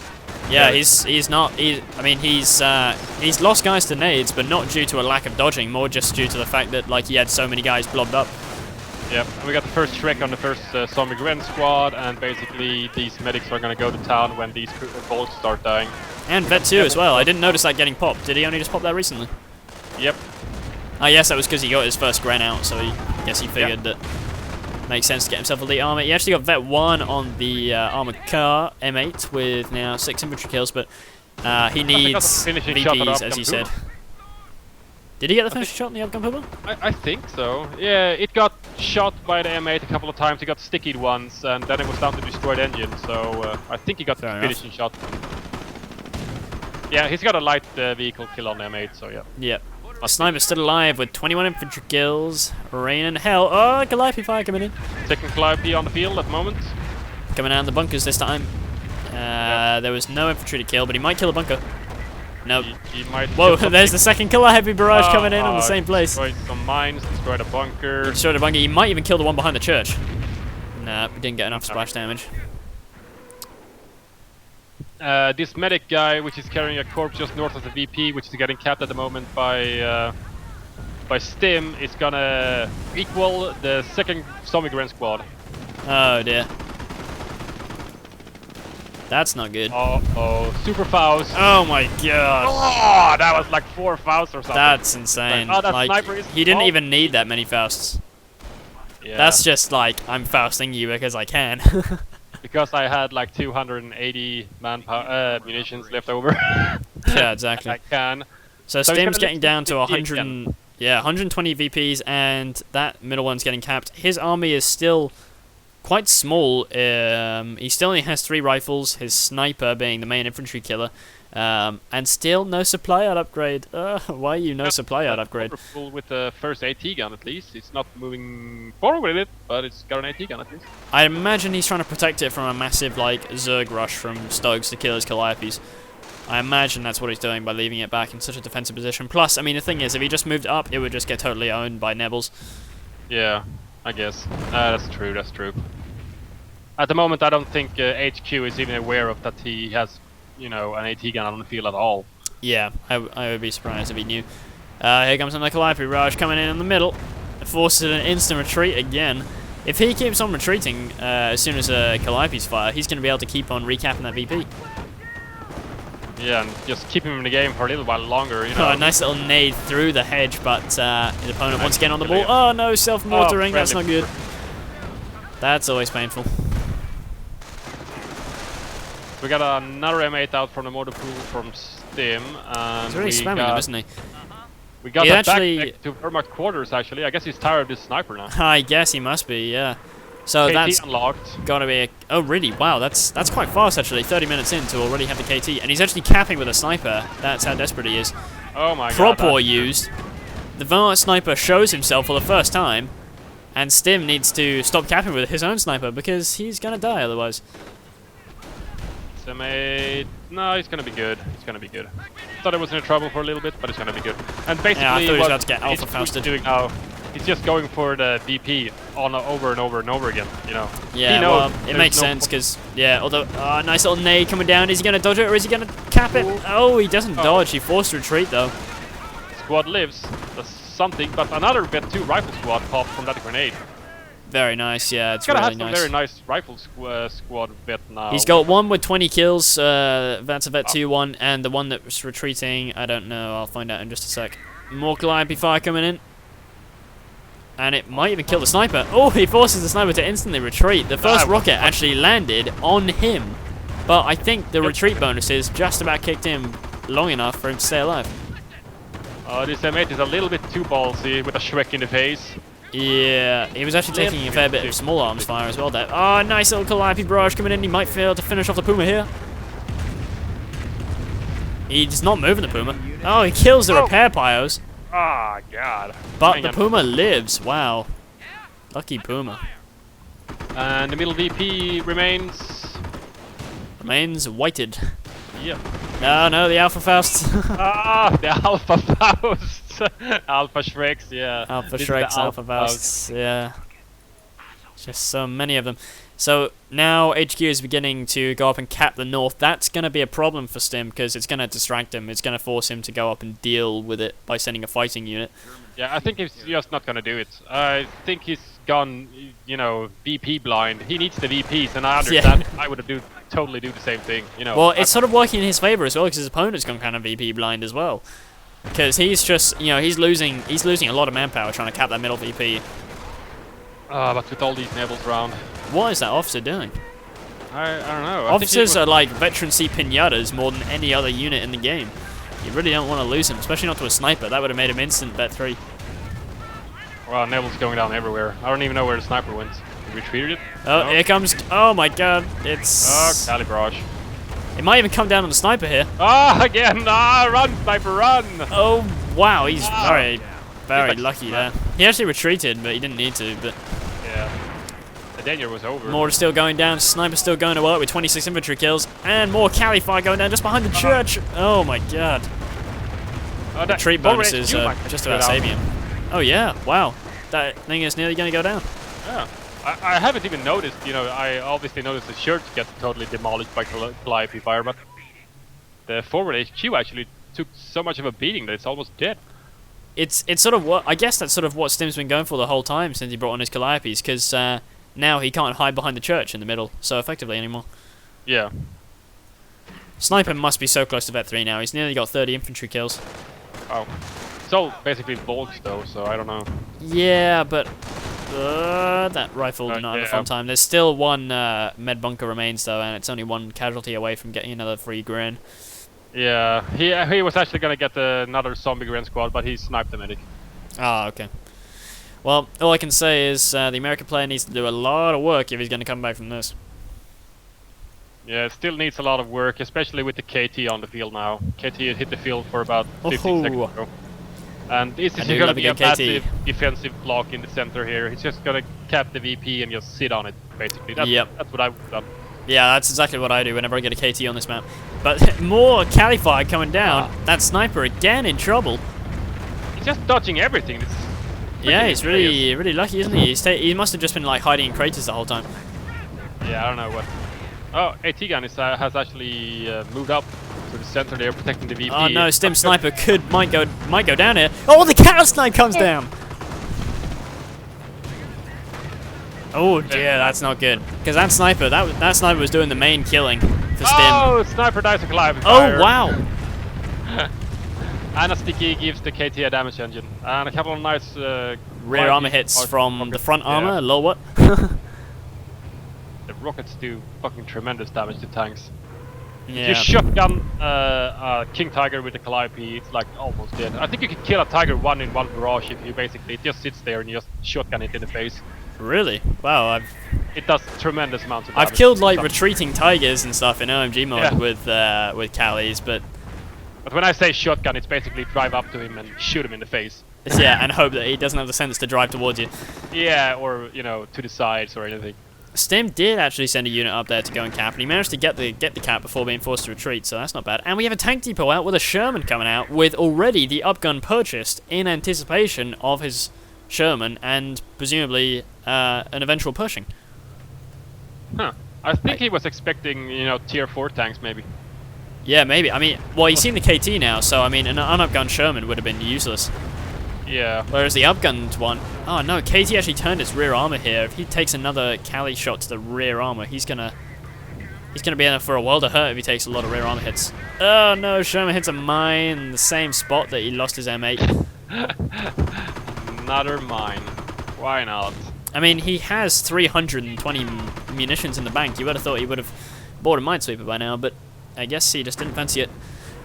Yeah, he's lost guys to nades, but not due to a lack of dodging, more just due to the fact that, like, he had so many guys blobbed up. Yep, and we got the first Shrek on the first zombie Gren squad, and basically these medics are gonna go to town when these bolts start dying. And Vet 2 as well. I didn't notice that getting popped. Did he only just pop that recently? Yep. I guess that was because he got his first Gren out, so I guess he figured that makes sense to get himself elite armor. He actually got Vet 1 on the armored car, M8, with now 6 infantry kills, but he needs VPs, as you said. Did he get the finishing shot in the Upgun Puma? I think so. Yeah, it got shot by the M8 a couple of times. He got stickied once, and then it was down to destroyed engine. So I think he got the finishing shot. Yeah, he's got a light vehicle kill on the M8. So yeah. Yep. Our sniper's still alive with 21 infantry kills. Rain and hell. Oh, Calliope fire coming in. Second Calliope on the field at the moment. Coming out of the bunkers this time. There was no infantry to kill, but he might kill a bunker. Nope. He might. Whoa, there's the second Calliope barrage coming in on the same place. Destroyed some mines, destroyed a bunker. He destroyed a bunker. He might even kill the one behind the church. Nah, we didn't get enough splash damage. This medic guy, which is carrying a corpse just north of the VP, which is getting capped at the moment by Stim, is gonna equal the second zombie Grand squad. Oh dear. That's not good. Uh-oh. Super Faust. Oh my god. Oh, that was like 4 Fausts or something. That's insane. Like, that like, sniper is he didn't even need that many Fausts. Yeah. That's just like, I'm Fausting you because I can. Because I had like 280 munitions left over. Yeah, exactly. I can. So Stim's getting down to 120 VPs, and that middle one's getting capped. His army is still quite small. He still only has 3 rifles, his sniper being the main infantry killer, and still no supply out upgrade. Why you no supply out upgrade? Full with the first AT gun at least. It's not moving forward with it, but it's got an AT gun at least. I imagine he's trying to protect it from a massive like Zerg rush from Stogs to kill his Calliopes. I imagine that's what he's doing by leaving it back in such a defensive position. Plus, I mean, the thing is, if he just moved up, it would just get totally owned by Nebels. Yeah, I guess. That's true, that's true. At the moment, I don't think HQ is even aware of that he has, you know, an AT gun on the field at all. Yeah, I would be surprised if he knew. Here comes another Calliope Raj coming in the middle. It forces an instant retreat again. If he keeps on retreating as soon as Calliopes fire, he's going to be able to keep on recapping that VP. Yeah, and just keep him in the game for a little while longer, you know. Oh, a nice little nade through the hedge, but his opponent once again on the ball. Oh no, self-mortaring, that's not good. That's always painful. We got another M8 out from the motor pool from Stim, and He's really spamming them, isn't he? We got that back to Wehrmacht quarters, actually. I guess he's tired of this sniper now. I guess he must be, yeah. So KT that's unlocked. Gotta be oh really? Wow, that's quite fast actually. 30 minutes in to already have the KT, and he's actually capping with a sniper. That's how desperate he is. Oh my god. Propor used. The Wehrmacht sniper shows himself for the first time, and Stim needs to stop capping with his own sniper because he's gonna die otherwise. M8. No, he's gonna be good. He's gonna be good. Thought I was in trouble for a little bit, but it's gonna be good. And basically, yeah, I thought he was what about to get Alpha Fausted. doing now, he's just going for the VP on over and over and over again. You know. Yeah, well, it makes sense because although nice little nade coming down. Is he gonna dodge it or is he gonna cap it? Oh, he doesn't dodge. He forced retreat though. Squad lives. That's something. But another vet 2 rifle squad popped from that grenade. Very nice, yeah, it's really really nice. Very nice rifle squad vet now. He's got one with 20 kills, that's a vet 2 one, and the one that was retreating, I don't know, I'll find out in just a sec. More Calliope fire coming in. And it might even kill the sniper. Oh, he forces the sniper to instantly retreat. The first rocket actually landed on him. But I think the retreat bonuses just about kicked him long enough for him to stay alive. This M8 is a little bit too ballsy with a Shrek in the face. Yeah, he was actually taking a fair bit of small arms fire as well there. Oh, nice little Calliope barrage coming in. He might fail to finish off the Puma here. He's not moving the Puma. Oh, he kills the repair pyros. Ah, god. But the Puma lives. Wow. Lucky Puma. And the middle VP remains whited. Yep. No, the Alpha Fausts. The Alpha Fausts. Alpha Shreks, yeah. Alpha Shreks, Alpha Fausts, yeah. Just so many of them. So now HQ is beginning to go up and cap the north. That's going to be a problem for Stim because it's going to distract him. It's going to force him to go up and deal with it by sending a fighting unit. Yeah, I think he's just not going to do it. I think he's gone, you know, VP blind. He needs the VPs, and I understand. Yeah. I would totally do the same thing, you know. Well, it's sort of working in his favor as well because his opponent's gone kind of VP blind as well. Because he's just, you know, he's losing a lot of manpower trying to cap that middle VP. But with all these Nebels around. What is that officer doing? I don't know. Officers are like veteran C pinatas more than any other unit in the game. You really don't want to lose him, especially not to a sniper. That would have made him instant bet 3. Wow, Nebel's going down everywhere. I don't even know where the sniper went. He retreated it? Oh, no. Here comes... Oh my god, it's... Oh, Cali barrage. It might even come down on the sniper here. Ah, again! Ah, run, sniper, run! Oh, wow, he's very lucky there. He actually retreated, but he didn't need to, but... Yeah. The danger was over. Mortar still going down, sniper still going to work with 26 infantry kills, and more Cali fire going down just behind the church! Oh my god. Retreat bonuses just about saving him. Oh yeah, wow. That thing is nearly going to go down. Yeah. I haven't even noticed, you know, I obviously noticed the church get totally demolished by Calliope fire, but the forward HQ actually took so much of a beating that it's almost dead. It's sort of what, I guess that's sort of what Stim's been going for the whole time since he brought on his Calliopes, because now he can't hide behind the church in the middle so effectively anymore. Yeah. Sniper must be so close to vet 3 now, he's nearly got 30 infantry kills. Oh. It's all basically volks though, so I don't know. Yeah, but that rifle did not have a fun time. There's still one med bunker remains though, and it's only one casualty away from getting another free gren. Yeah, he was actually gonna get another zombie gren squad, but he sniped the medic. Ah, okay. Well, all I can say is the American player needs to do a lot of work if he's going to come back from this. Yeah, it still needs a lot of work, especially with the KT on the field now. KT had hit the field for about 15 seconds ago. And this is going to be a massive defensive block in the center here. He's just going to cap the VP and just sit on it, basically. That's what I would have done. Yeah, that's exactly what I do whenever I get a KT on this map. But more Cali fire coming down. That sniper again in trouble. He's just dodging everything. Yeah, he's really lucky, isn't he? He must have just been like hiding in craters the whole time. Yeah, I don't know what. Oh, AT gun has actually moved up to the center there, protecting the VP. Oh no, Stim sniper might go down here. Oh, the cow snipe comes down. Oh dear, that's not good. Because that sniper was doing the main killing for Stim. Oh, sniper dies alive. Oh wow. And a sticky gives the KT a damage engine. And a couple of nice rear armor hits from the front armor. Lol, what? The rockets do fucking tremendous damage to tanks. Yeah. If you shotgun King Tiger with the Calliope, it's like almost dead. I think you can kill a Tiger 1 in one barrage if you basically, it just sits there and you just shotgun it in the face. Really? Wow, it does tremendous amounts of damage. I've killed like retreating tigers and stuff in OMG mode with Callies, but when I say shotgun, it's basically drive up to him and shoot him in the face. Yeah, and hope that he doesn't have the sense to drive towards you. Yeah, or to the sides or anything. Stim did actually send a unit up there to go and cap, and he managed to get the cap before being forced to retreat, so that's not bad. And we have a tank depot out with a Sherman coming out with already the upgun purchased in anticipation of his Sherman and presumably an eventual Pershing. Huh. I think he was expecting, tier 4 tanks maybe. Yeah, maybe. I mean, well, he's seen the KT now, so I mean, an unupgunned Sherman would have been useless. Yeah. Whereas the upgunned one, oh no, KT actually turned his rear armor here. If he takes another Cali shot to the rear armor, he's gonna be in for a world of hurt if he takes a lot of rear armor hits. Oh no, Sherman hits a mine in the same spot that he lost his M8. Another mine. Why not? I mean, he has 320 munitions in the bank. You would have thought he would have bought a minesweeper by now, but I guess he just didn't fancy it.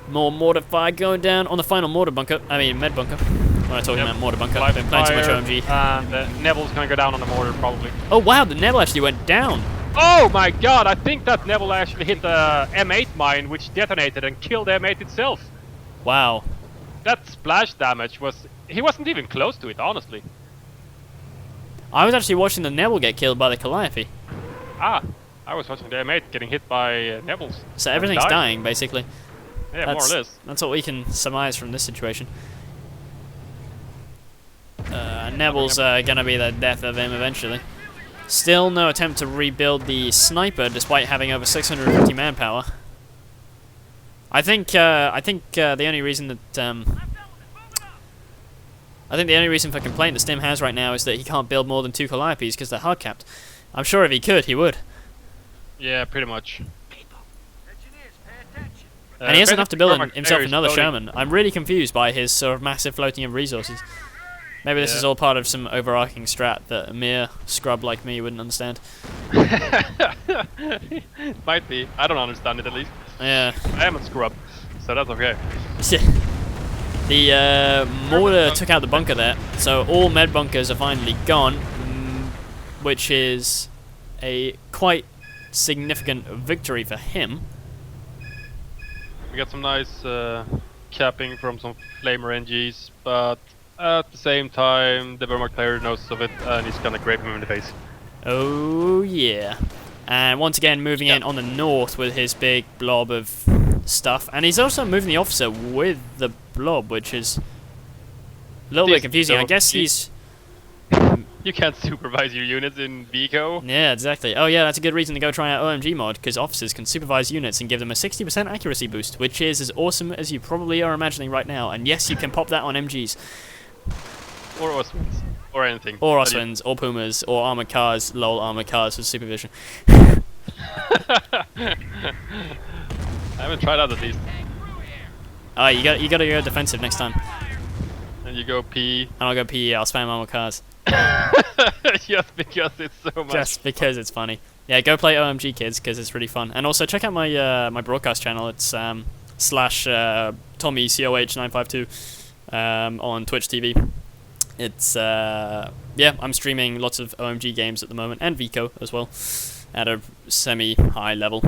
More mortar fire going down on the final mortar bunker. I mean, med bunker. When I'm talking about mortar bunker, I've been playing too much OMG. And Neville's gonna go down on the mortar probably. Oh wow, the Neville actually went down. Oh my god, I think that Neville actually hit the M8 mine, which detonated and killed the M8 itself. Wow. That splash damage he wasn't even close to it, honestly. I was actually watching the Neville get killed by the Calliope. Ah, I was watching the M8 getting hit by Neville's. So everything's dying, basically. Yeah, more or less. That's what we can surmise from this situation. Neville's gonna be the death of him eventually. Still no attempt to rebuild the sniper, despite having over 650 manpower. I think the only reason that I think the only reason for complaint that Stim has right now is that he can't build more than 2 Calliopes because they're hard capped. I'm sure if he could, he would. Yeah, pretty much. And he has enough to build himself another Sherman. I'm really confused by his sort of massive floating of resources. Maybe this is all part of some overarching strat that a mere scrub like me wouldn't understand. Might be. I don't understand it at least. Yeah. I am a scrub, so that's okay. The mortar took out the bunker there, so all med bunkers are finally gone, which is a quite significant victory for him. We got some nice capping from some flamer NGs, but at the same time, the Wehrmacht player knows of it and he's gonna grape him in the face. Oh yeah. And once again moving in on the north with his big blob of stuff. And he's also moving the officer with the blob, which is a little bit confusing. I guess he's... You can't supervise your units in VCO. Yeah, exactly. Oh yeah, that's a good reason to go try out OMG mod, because officers can supervise units and give them a 60% accuracy boost, which is as awesome as you probably are imagining right now. And yes, you can pop that on MGs. Or Oswins. Or anything. Or Oswins, or Pumas, or armored cars. Lol, armored cars with supervision. I haven't tried that at least. Oh, you gotta go defensive next time. And you go P. And I'll go PE, I'll spam armored cars. Just because it's so much Just because it's funny. Yeah, go play OMG, kids, because it's really fun. And also check out my my broadcast channel. It's /Tommy COH 952 on Twitch TV. It's yeah, I'm streaming lots of OMG games at the moment, and Vico as well, at a semi-high level.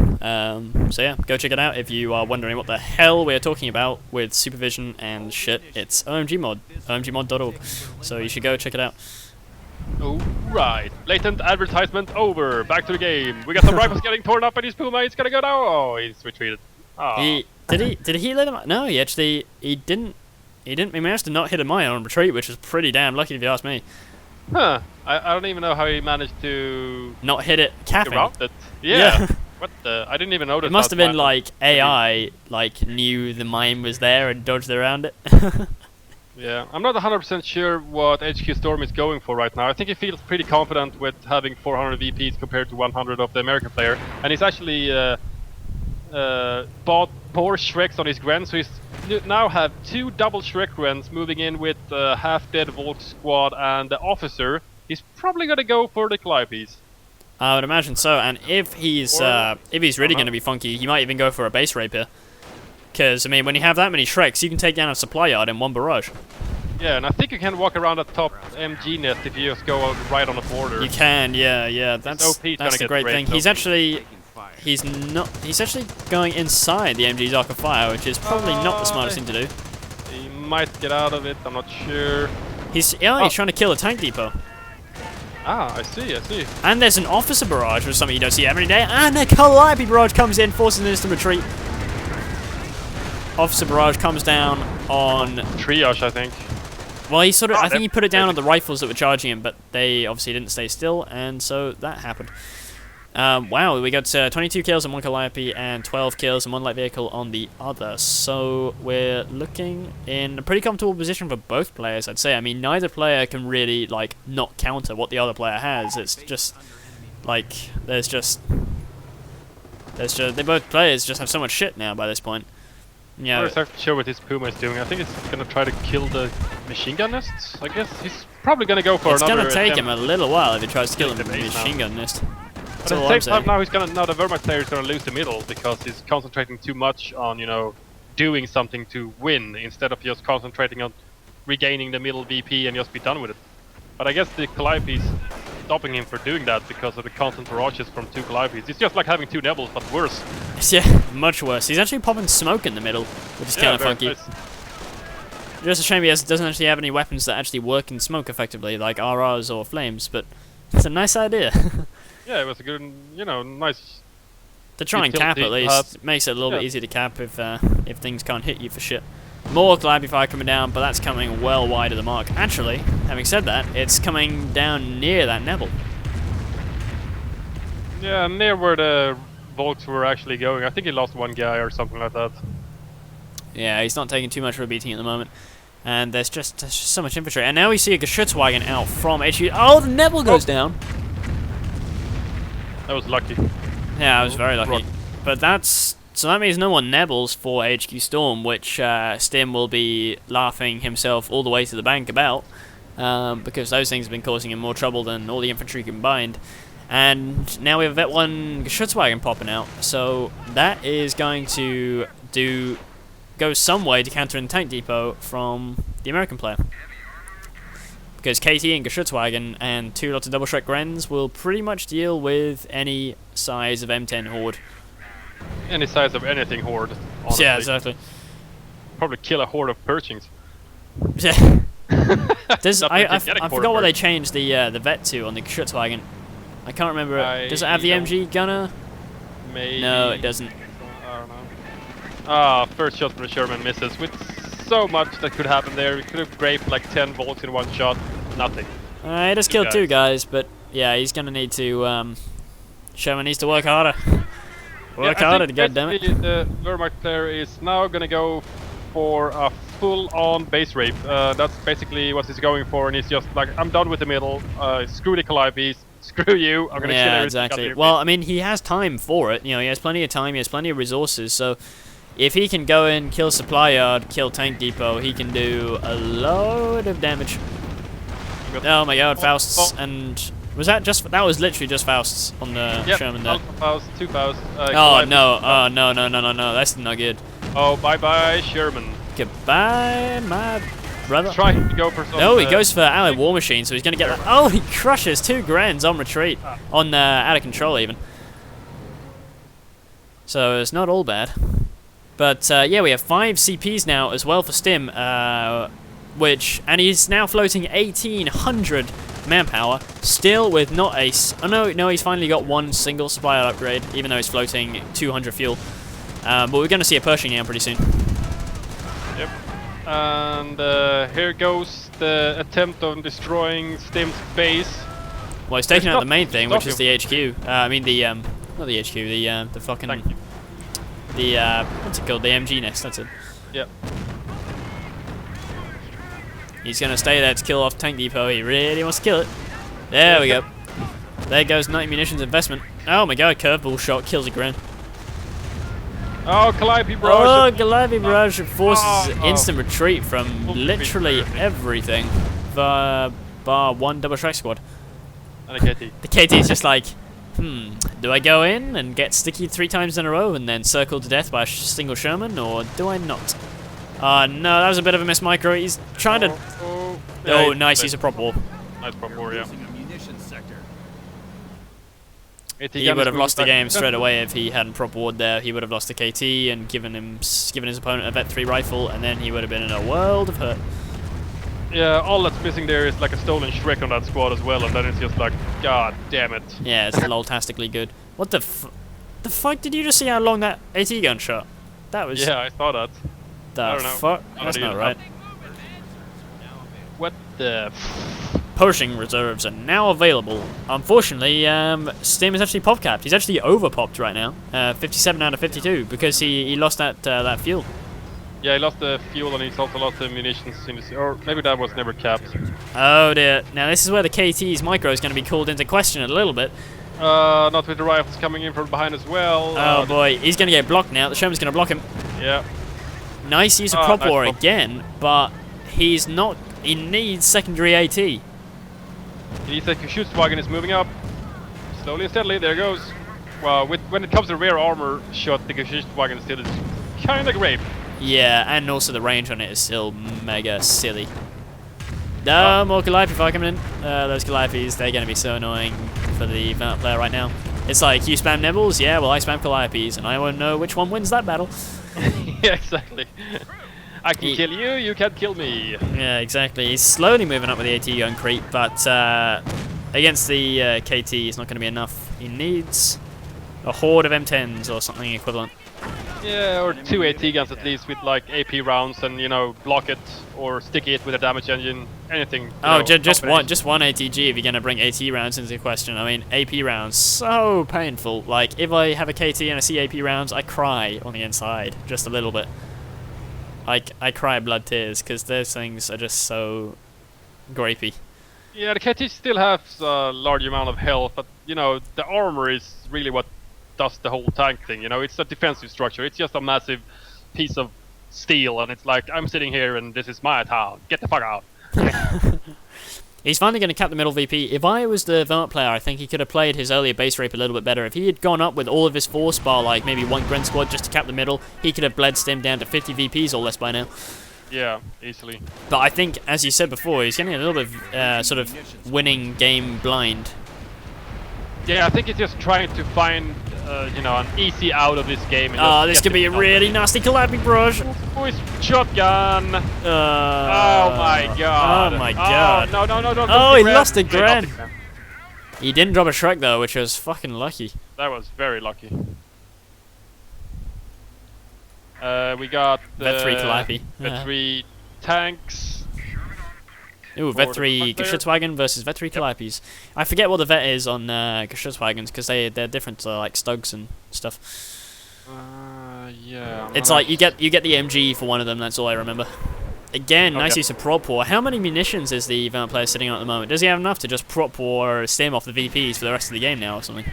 So yeah, go check it out if you are wondering what the hell we're talking about with supervision and shit. It's OMG mod, omgmod.org. So you should go check it out. Alright, blatant advertisement over. Back to the game. We got some rifles getting torn up, and his Puma is gonna go down. Oh, he's retreated. Oh. Did he let him? No, he didn't. He managed to not hit a mine on retreat, which is pretty damn lucky if you ask me. Huh. I don't even know how he managed to not hit it capping. Around it. Yeah. What the? I didn't even notice. It must have been like AI knew the mine was there and dodged around it. Yeah, I'm not 100% sure what HQStorm is going for right now. I think he feels pretty confident with having 400 VPs compared to 100 of the American player, and he's actually bought more Shreks on his Gren, so he's now have 2 double Shrek Grens moving in with half-dead Volk squad and the officer. He's probably gonna go for the Calliopes. I would imagine so, and if he's really gonna be funky, he might even go for a base rapier. Because, I mean, when you have that many Shreks, you can take down a supply yard in one barrage. Yeah, and I think you can walk around the top MG nest if you just go right on the border. You can, yeah. That's the great thing. He's actually going inside the MG's arc of fire, which is probably not the smartest thing to do. He might get out of it, I'm not sure. He's trying to kill a tank depot. Ah, I see. And there's an officer barrage, which is something you don't see every day, and a Calliope barrage comes in, forcing this to retreat. Officer barrage comes down on triage, I think. Well, I think he put it down on the rifles that were charging him, but they obviously didn't stay still, and so that happened. Wow, we got 22 kills on one Calliope and 12 kills on one light vehicle on the other. So we're looking in a pretty comfortable position for both players, I'd say. I mean, neither player can really not counter what the other player has. It's just they both players just have so much shit now by this point. Yeah. I'm not exactly sure what his Puma is doing. I think it's gonna try to kill the machine gun nests. I guess he's probably gonna go for another. It's gonna take him a little while if he tries to kill the machine gun nest. But at the same time, now the Vermite player is gonna lose the middle because he's concentrating too much on doing something to win instead of just concentrating on regaining the middle VP and just be done with it. But I guess the Calliopes stopping him for doing that because of the constant barrages from 2 Calliopes. It's just like having 2 Nebels, but worse. Yeah, much worse. He's actually popping smoke in the middle, which is kind of funky. Nice. Just a shame he doesn't actually have any weapons that actually work in smoke effectively, like RRs or flames, but it's a nice idea. Yeah, it was a good, nice... To try and cap at least. It makes it a little bit easier to cap if things can't hit you for shit. More Calliope fire coming down, but that's coming well wide of the mark. Actually, having said that, it's coming down near that Nebel. Yeah, near where the Volks were actually going. I think he lost 1 guy or something like that. Yeah, he's not taking too much of a beating at the moment. And there's just so much infantry. And now we see a Geschützwagen out from HQ. Oh, the Nebel goes down! That was lucky. Yeah, I was very lucky. But so that means no more Nebels for HQStorm, which Stim will be laughing himself all the way to the bank about, because those things have been causing him more trouble than all the infantry combined. And now we have Vet 1 Geschützwagen popping out, so that is going to go some way to counter the tank depot from the American player. Because KT and Geschützwagen and 2 lots of double Shrek Grens will pretty much deal with any size of M10 horde. Any size of anything horde, honestly. Yeah, exactly. Probably kill a horde of Pershings. Yeah. I forgot what they changed the vet to on the Geschützwagen. I can't remember. Does it have the MG gunner? Maybe. No, it doesn't. I don't know. Ah, first shot from the Sherman misses. With so much that could happen there, we could have raped like 10 volts in 1 shot. Nothing. He just killed 2 guys, but yeah, he's gonna need to. Sherman needs to work harder. Work harder, goddammit. The Vermite player is now gonna go for a full-on base rape. That's basically what he's going for, and he's just like, I'm done with the middle. Screw the Calliopes. Screw you. I'm gonna kill everything. Exactly. Well, I mean, he has time for it. He has plenty of time. He has plenty of resources. So, if he can go in, kill supply yard, kill tank depot, he can do a load of damage. Oh my God, Fausts and. That was literally just Fausts on the Sherman there. Faust, 2 Fausts. Oh no, that's not good. Oh, bye-bye, Sherman. Goodbye, my brother. Try to go for some... No, he goes for Allied War Machine, so he's going to get that. Oh, he crushes 2 Grands on retreat. On out of control, even. So it's not all bad. But, yeah, we have 5 CPs now as well for Stim. And he's now floating 1,800 manpower, still with not a... Oh, no, he's finally got 1 single supply upgrade, even though he's floating 200 fuel. But we're going to see a Pershing now pretty soon. Yep. And here goes the attempt on destroying Stim's base. Well, he's taking out the main thing, which is the HQ. I mean, the... not the HQ, the fucking... Thank you. The, what's it called? The MG nest, that's it. Yep. He's going to stay there to kill off Tank Depot. He really wants to kill it. There we go. There goes 90 munitions investment. Oh my god, curveball shot kills a Grand. Oh, Calliope Barrage. Oh, Calliope Barrage forces instant retreat from literally everything. Bar 1 double strike squad. And a KT. The KT is just like, do I go in and get sticky 3 times in a row and then circled to death by a single Sherman, or do I not? No, that was a bit of a miss micro. He's trying to... Oh, nice, he's a prop war. Nice prop war, yeah. He would have lost the game straight away if he hadn't prop ward there. He would have lost the KT and given his opponent a Vet 3 rifle, and then he would have been in a world of hurt. Yeah, all that's missing there is like a stolen Shrek on that squad as well, and then it's just like, god damn it. Yeah, it's lol-tastically good. What the fuck? Did you just see how long that AT gun shot? That was... Yeah, I saw that. The fuck? That's not right. What the... Pershing reserves are now available. Unfortunately, Stim is actually pop capped. He's actually over popped right now. 57 out of 52 because he lost that fuel. Yeah, he lost the fuel and he's also lost the munitions in his, or maybe that was never capped. Oh dear. Now this is where the KT's micro is going to be called into question a little bit. Not with the rifles coming in from behind as well. Oh boy, he's going to get blocked now. The Sherman's going to block him. Yeah. Nice use of prop war again, but he's not... He needs secondary AT. He needs like a Schutzwagen is moving up. Slowly and steadily, there it goes. Well, when it comes to rear armor shot, the Schutzwagen still is kind of great. Yeah, and also the range on it is still mega silly. No, more Calliope fire coming in. Those Calliopes, they're going to be so annoying for the Valent player right now. It's like, you spam Nibbles? Yeah, well I spam Calliopes, and I won't know which one wins that battle. Yeah, exactly. I can kill you, you can't kill me. Yeah, exactly. He's slowly moving up with the AT gun creep, but against the KT, it's not going to be enough. He needs a horde of M10s or something equivalent. Yeah, or 2 AT guns at least with like AP rounds and, you know, block it or stick it with a damage engine, anything. Oh, just one ATG if you're going to bring AT rounds into the question. I mean, AP rounds, so painful. Like, if I have a KT and I see AP rounds, I cry on the inside, just a little bit. I cry blood tears, because those things are just so grapey. Yeah, the KT still has a large amount of health, but, you know, the armor is really what does the whole tank thing, you know? It's a defensive structure, it's just a massive piece of steel, and it's like, I'm sitting here and this is my town, get the fuck out. He's finally going to cap the middle VP. If I was the Valent player, I think he could have played his earlier base rape a little bit better. If he had gone up with all of his force, bar like maybe 1 Gren squad just to cap the middle, he could have bled Stim down to 50 VPs or less by now. Yeah, easily. But I think, as you said before, he's getting a little bit sort of winning game blind. Yeah, I think he's just trying to find, you know, an easy out of this game. Oh, this could be a really nasty Calliope Barrage. Boys, shotgun. Oh my god. Oh my god. No, don't. Oh, he lost a Gren. He didn't drop a Shrek though, which was fucking lucky. That was very lucky. We got Vet 3 Calliope. Vet 3 tanks. Ooh, Vet 3 Geschützwagen versus Vet 3 Calliopes. I forget what the Vet is on Geschützwagens because they're different, like Stugs and stuff. Yeah. It's like you get the MG for one of them. That's all I remember. Again, nice use of prop war. How many munitions is the Valent player sitting on at the moment? Does he have enough to just prop war Stim off the VPs for the rest of the game now or something?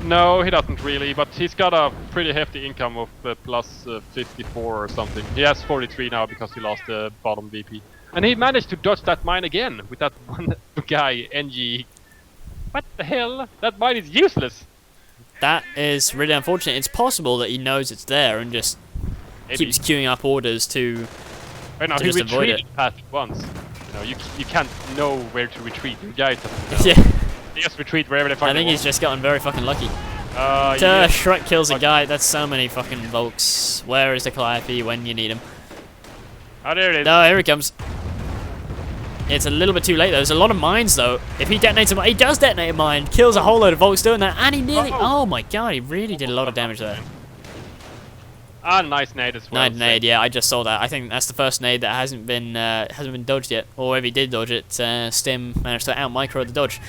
No, he doesn't really, but he's got a pretty hefty income of plus 54 or something. He has 43 now because he lost the bottom VP. And he managed to dodge that mine again with that one guy, NG. What the hell? That mine is useless! That is really unfortunate. It's possible that he knows it's there and just keeps queuing up orders to Right now, to he just avoid it. retreated past it once. You know, you can't know where to retreat. The guy doesn't know. Yeah. They just retreat wherever they fucking I think want. he's just gotten very fucking lucky. Yeah. Shrek kills a guy. That's so many fucking volks. Where is the Calliope when you need him? Oh, there it is. No, here he comes. It's a little bit too late though. There's a lot of mines though. If he detonates a mine, he does detonate a mine. Kills a whole load of volks doing that, and he nearly. Oh my god, he really did a lot of damage there. Ah, nice nade as well. Nice nade, yeah, I just saw that. I think that's the first nade that hasn't been dodged yet. Or if he did dodge it, Stim managed to out micro the dodge.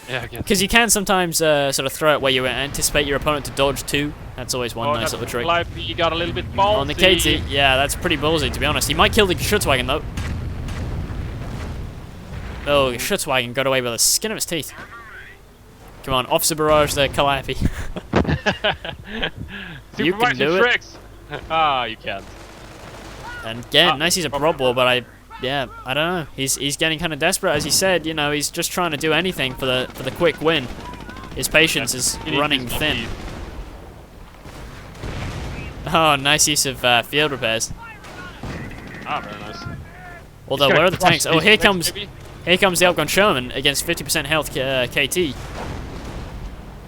Yeah, I guess. Because you can sometimes sort of throw it where you anticipate your opponent to dodge too. That's always one nice little trick. He got a little bit ballsy. On the KT, yeah, that's pretty ballsy to be honest. He might kill the Schutzwagen though. Oh, Schutzwagen got away by the skin of his teeth. Come on, Officer Barrage the Calliope. You can do it. Ah, you can't. And again, nice he's a prop ball, but I don't know. He's getting kind of desperate, as he said. You know, he's just trying to do anything for the quick win. His patience is running thin. Oh, nice use of field repairs. Ah, very nice. Although, where are the tanks? Oh, here comes the outgun Sherman against 50% health KT.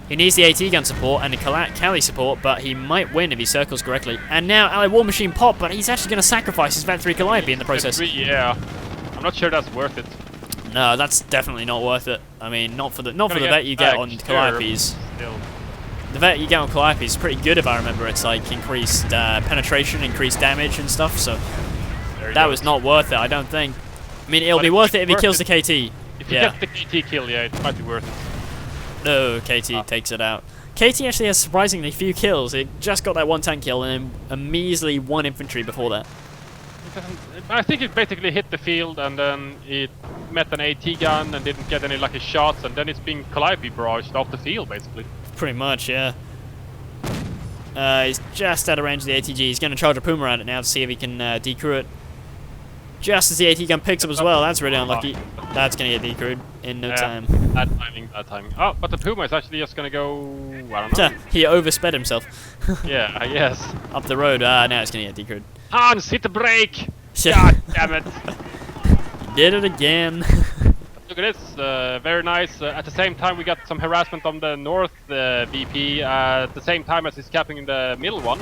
He needs the AT gun support and the Callie support, but he might win if he circles correctly. And now Allied War Machine pop, but he's actually going to sacrifice his Vet 3 Calliope in the process. Yeah, I'm not sure that's worth it. No, that's definitely not worth it. I mean, not for the vet you get on Calliopes. The vet you get on Calliopes is pretty good if I remember. It's like increased penetration, increased damage and stuff. So that was not worth it, I don't think. I mean, it'll be worth it if he kills the KT. If you get the KT kill, yeah, it might be worth it. No, KT takes it out. KT actually has surprisingly few kills. It just got that one tank kill and a measly one infantry before that. I think it basically hit the field and then it met an AT gun and didn't get any lucky shots, and then it's being Calliope barraged off the field, basically. Pretty much, yeah. He's just out of range of the ATG. He's going to charge a Puma at it now to see if he can decrew it. Just as the AT gun picks up as well. That's really unlucky. That's going to get decrewed in no time. Bad timing. Oh, but the Puma is actually just going to go... I don't know. He oversped himself. Yeah, I guess. Up the road. Now it's going to get decrewed. Hans, hit the brake! God damn it! He did it again. Look at this, very nice. At the same time, we got some harassment on the north VP at the same time as he's capping the middle one.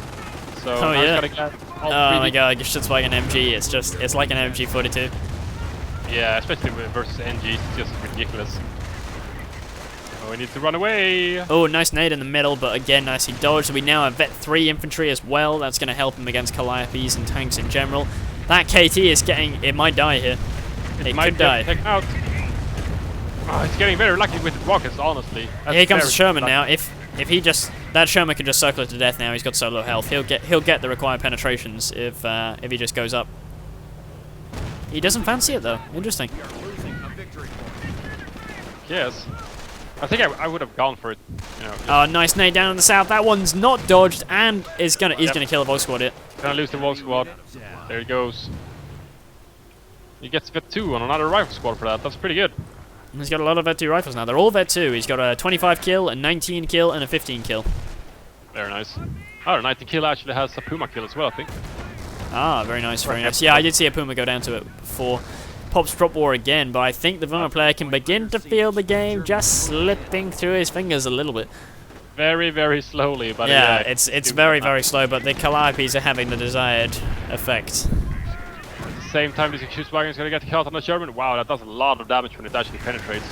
So oh yeah. Oh my god, it's like an MG. It's like an MG 42. Yeah, especially versus NG, it's just ridiculous. Oh, we need to run away. Oh, nice nade in the middle, but again, nicely dodged. We now have Vet 3 infantry as well. That's going to help him against Calliopes and tanks in general. That KT is getting... It might die here. It might die. Taken out. Oh, it's getting very lucky with the rockets, honestly. Here comes the Sherman now. If he just... That Sherman can just circle it to death now. He's got so low health. He'll get the required penetrations if he just goes up. He doesn't fancy it though. Interesting. Yes. I think I would have gone for it. You know, oh, nice nade down in the south. That one's not dodged, and he's gonna kill the Volk squad here. Gonna lose the Volk squad. There he goes. He gets Vet 2 on another rifle squad for that. That's pretty good. He's got a lot of Vet 2 rifles now. They're all Vet 2. He's got a 25 kill, a 19 kill, and a 15 kill. Very nice. Oh, the 19 kill actually has a Puma kill as well, I think. Ah, very nice, very nice. Yeah, I did see a Puma go down to it before. Pops prop war again, but I think the Vulnerable player can begin to feel the game just slipping through his fingers a little bit. Very, very slowly, but yeah, it's very, very slow, but the Calliopes are having the desired effect. At the same time, this HQStorm is going to get killed on the Sherman. Wow, that does a lot of damage when it actually penetrates.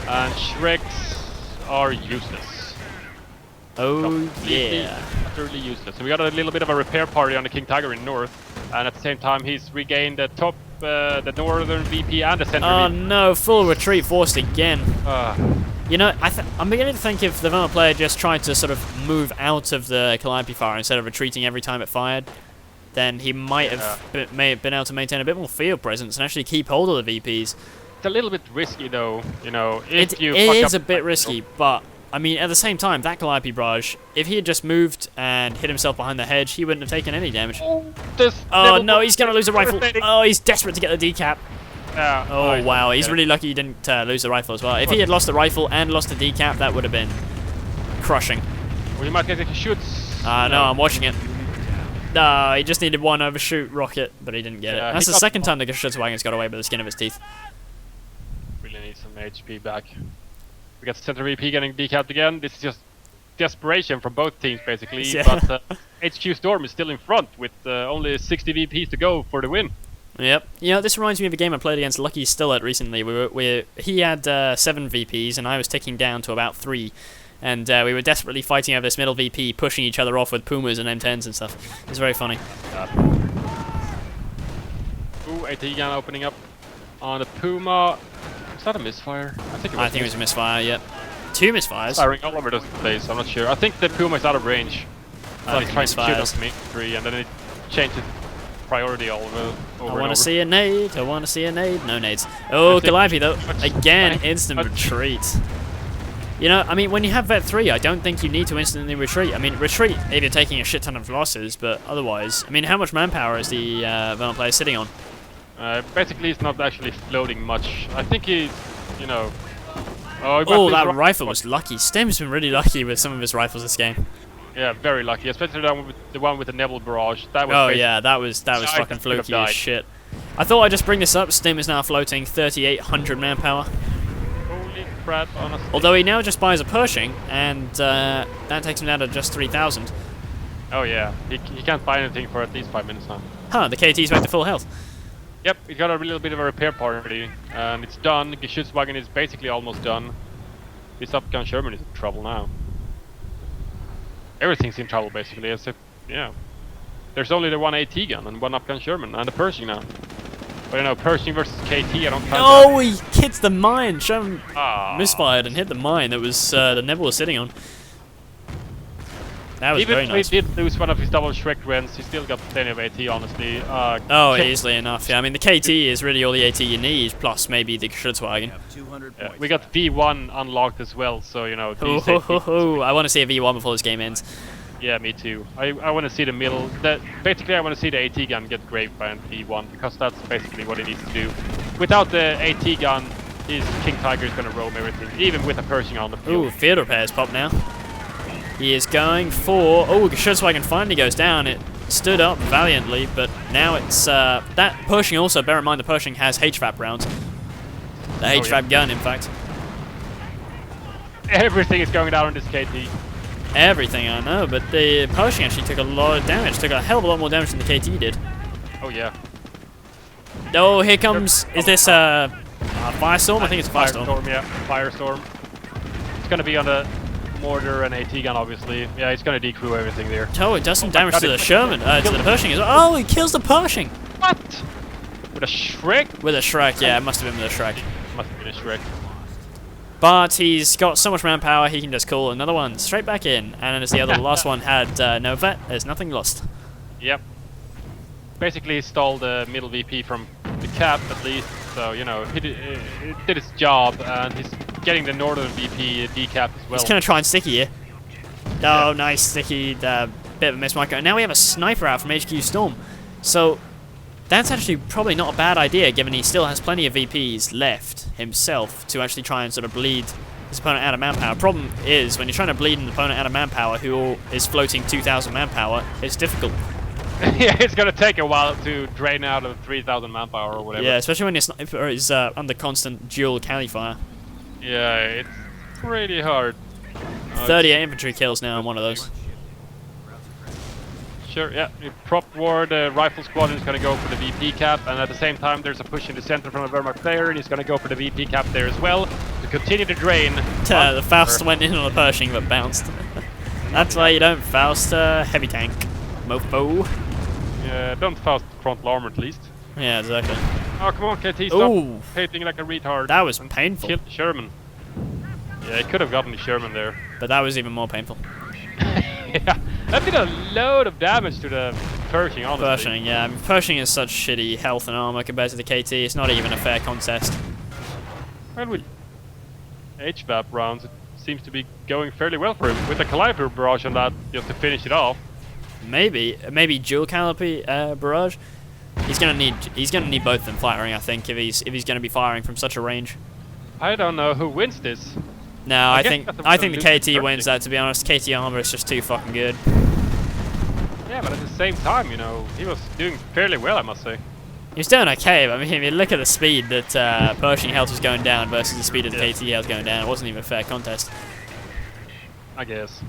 And Shreks are useless. Oh, yeah. Utterly useless. So we got a little bit of a repair party on the King Tiger in north, and at the same time, he's regained the top, the northern VP and the center VP. Oh no, full retreat forced again. You know, I'm beginning to think if the Vulnerable player just tried to sort of move out of the Calliope fire instead of retreating every time it fired, then he might have been able to maintain a bit more field presence and actually keep hold of the VPs. It's a little bit risky though, you know. If you it fuck is up a bit risky, but I mean, at the same time, that Calliope barrage, if he had just moved and hit himself behind the hedge, he wouldn't have taken any damage. Oh no, he's gonna lose a rifle. Oh, he's desperate to get the decap. Oh wow, he's really lucky he didn't lose the rifle as well. If he had lost the rifle and lost the decap, that would have been crushing. Well, you might get shoots. No, I'm watching it. No, he just needed one overshoot rocket, but he didn't get it. That's the second time the Geschützwagen's got away by the skin of his teeth. Really need some HP back. We got Center VP getting decapped again. This is just desperation from both teams, basically. Yeah. But HQStorm is still in front with only 60 VPs to go for the win. Yep. You know, this reminds me of a game I played against Lucky Stillett recently. He had 7 VPs, and I was ticking down to about 3. And we were desperately fighting over this middle VP, pushing each other off with Pumas and M10s and stuff. It was very funny. Ooh, AT gun opening up on the Puma. Is that a misfire? I think it was a misfire, yep. 2 misfires. Firing all over the place, I'm not sure. I think the Puma is out of range. He's trying to shoot us me 3, and then it changes priority all over. I want to see a nade. I want to see a nade. No nades. Oh, Calliope though. Again, instant retreat. You know, I mean, when you have Vet 3, I don't think you need to instantly retreat. I mean, retreat if you're taking a shit ton of losses, but otherwise, I mean, how much manpower is the Vermont player sitting on? Basically, he's not actually floating much. I think he's, you know... Oh, that rifle was lucky. Stem's been really lucky with some of his rifles this game. Yeah, very lucky, especially the one with the Nebel Barrage. That was that was fucking fluky as shit. I thought I'd just bring this up. Stem is now floating 3,800 manpower. Holy crap, honestly. Although he now just buys a Pershing, and that takes him down to just 3,000. Oh yeah, he can't buy anything for at least 5 minutes now. Huh, the KT's back to full health. Yep, he got a little bit of a repair party, and it's done. Geschützwagen is basically almost done. This upgun Sherman is in trouble now. Everything's in trouble basically, except, yeah. There's only the one AT gun and one upgun Sherman and the Pershing now. But you know, Pershing versus KT, I don't count that. Oh, he hits the mine! Sherman misfired and hit the mine that was the Nebel was sitting on. That was very nice. Even if he did lose one of his double Shrek runs, he still got plenty of AT, honestly. Easily enough. Yeah, I mean, the KT is really all the AT you need, plus maybe the Geschützwagen. Yeah, we got V1 unlocked as well, so, you know... I want to see a V1 before this game ends. Yeah, me too. I want to see the middle... Basically, I want to see the AT gun get graved by an V1, because that's basically what he needs to do. Without the AT gun, his King Tiger is going to roam everything, even with a Pershing on the field. Ooh, field repairs pop now. He is going for... Oh, Geschützwagen finally goes down. It stood up valiantly, but now it's... that Pershing also, bear in mind the Pershing has HVAP rounds. The HVAP gun, in fact. Everything is going down on this KT. Everything, I know, but the Pershing actually took a lot of damage. Took a hell of a lot more damage than the KT did. Oh, yeah. Oh, here comes... Is this a Firestorm? I think it's a Firestorm. Firestorm, yeah. Firestorm. It's going to be on the... mortar and AT gun, obviously. Yeah, he's gonna decrew everything there. Oh, it does some damage to the Sherman, to the Pershing as well. Oh, he kills the Pershing! What? With a Shrek? With a Shrek, yeah, it must have been with a Shrek. Must have been a Shrek. But he's got so much manpower, he can just call another one straight back in. And as the last one had no vet, there's nothing lost. Yep. Basically, he stole the middle VP from the cap, at least. So, you know, it did its job, and he's getting the northern VP decap as well. He's gonna try and sticky here. Oh, nice sticky, bit of a miss marker. And now we have a sniper out from HQStorm. So, that's actually probably not a bad idea, given he still has plenty of VPs left himself to actually try and sort of bleed his opponent out of manpower. Problem is, when you're trying to bleed an opponent out of manpower who is floating 2,000 manpower, it's difficult. Yeah, it's gonna take a while to drain out of 3,000 manpower or whatever. Yeah, especially when your sniper is under constant dual Cali fire. Yeah, it's pretty hard. 38 infantry kills now on one of those. Sure, yeah. You prop war, the rifle squadron is going to go for the VP cap, and at the same time there's a push in the center from a Wehrmacht player, and he's going to go for the VP cap there as well, to continue to drain. The Faust went in on the Pershing, but bounced. That's why you don't Faust heavy tank, mofo. Yeah, don't Faust frontal armor at least. Yeah, exactly. Oh, come on, KT, stop hating like a retard. That was painful. Killed the Sherman. Yeah, he could have gotten the Sherman there. But that was even more painful. Yeah, that did a load of damage to the Pershing, honestly. Pershing, yeah. I mean, Pershing is such shitty health and armor compared to the KT. It's not even a fair contest. Well, with HVAP rounds, it seems to be going fairly well for him. With the Calliopes barrage on that, just to finish it off. Maybe dual Calliopes barrage. He's gonna need both of them firing, I think, if he's gonna be firing from such a range. I don't know who wins this. No, I think the KT wins that, to be honest. KT armor is just too fucking good. Yeah, Yeah, but at the same time, you know, he was doing fairly well, I must say. He was doing okay, but I mean, look at the speed that Pershing health was going down versus the speed of the KT health going down. It wasn't even a fair contest. I guess.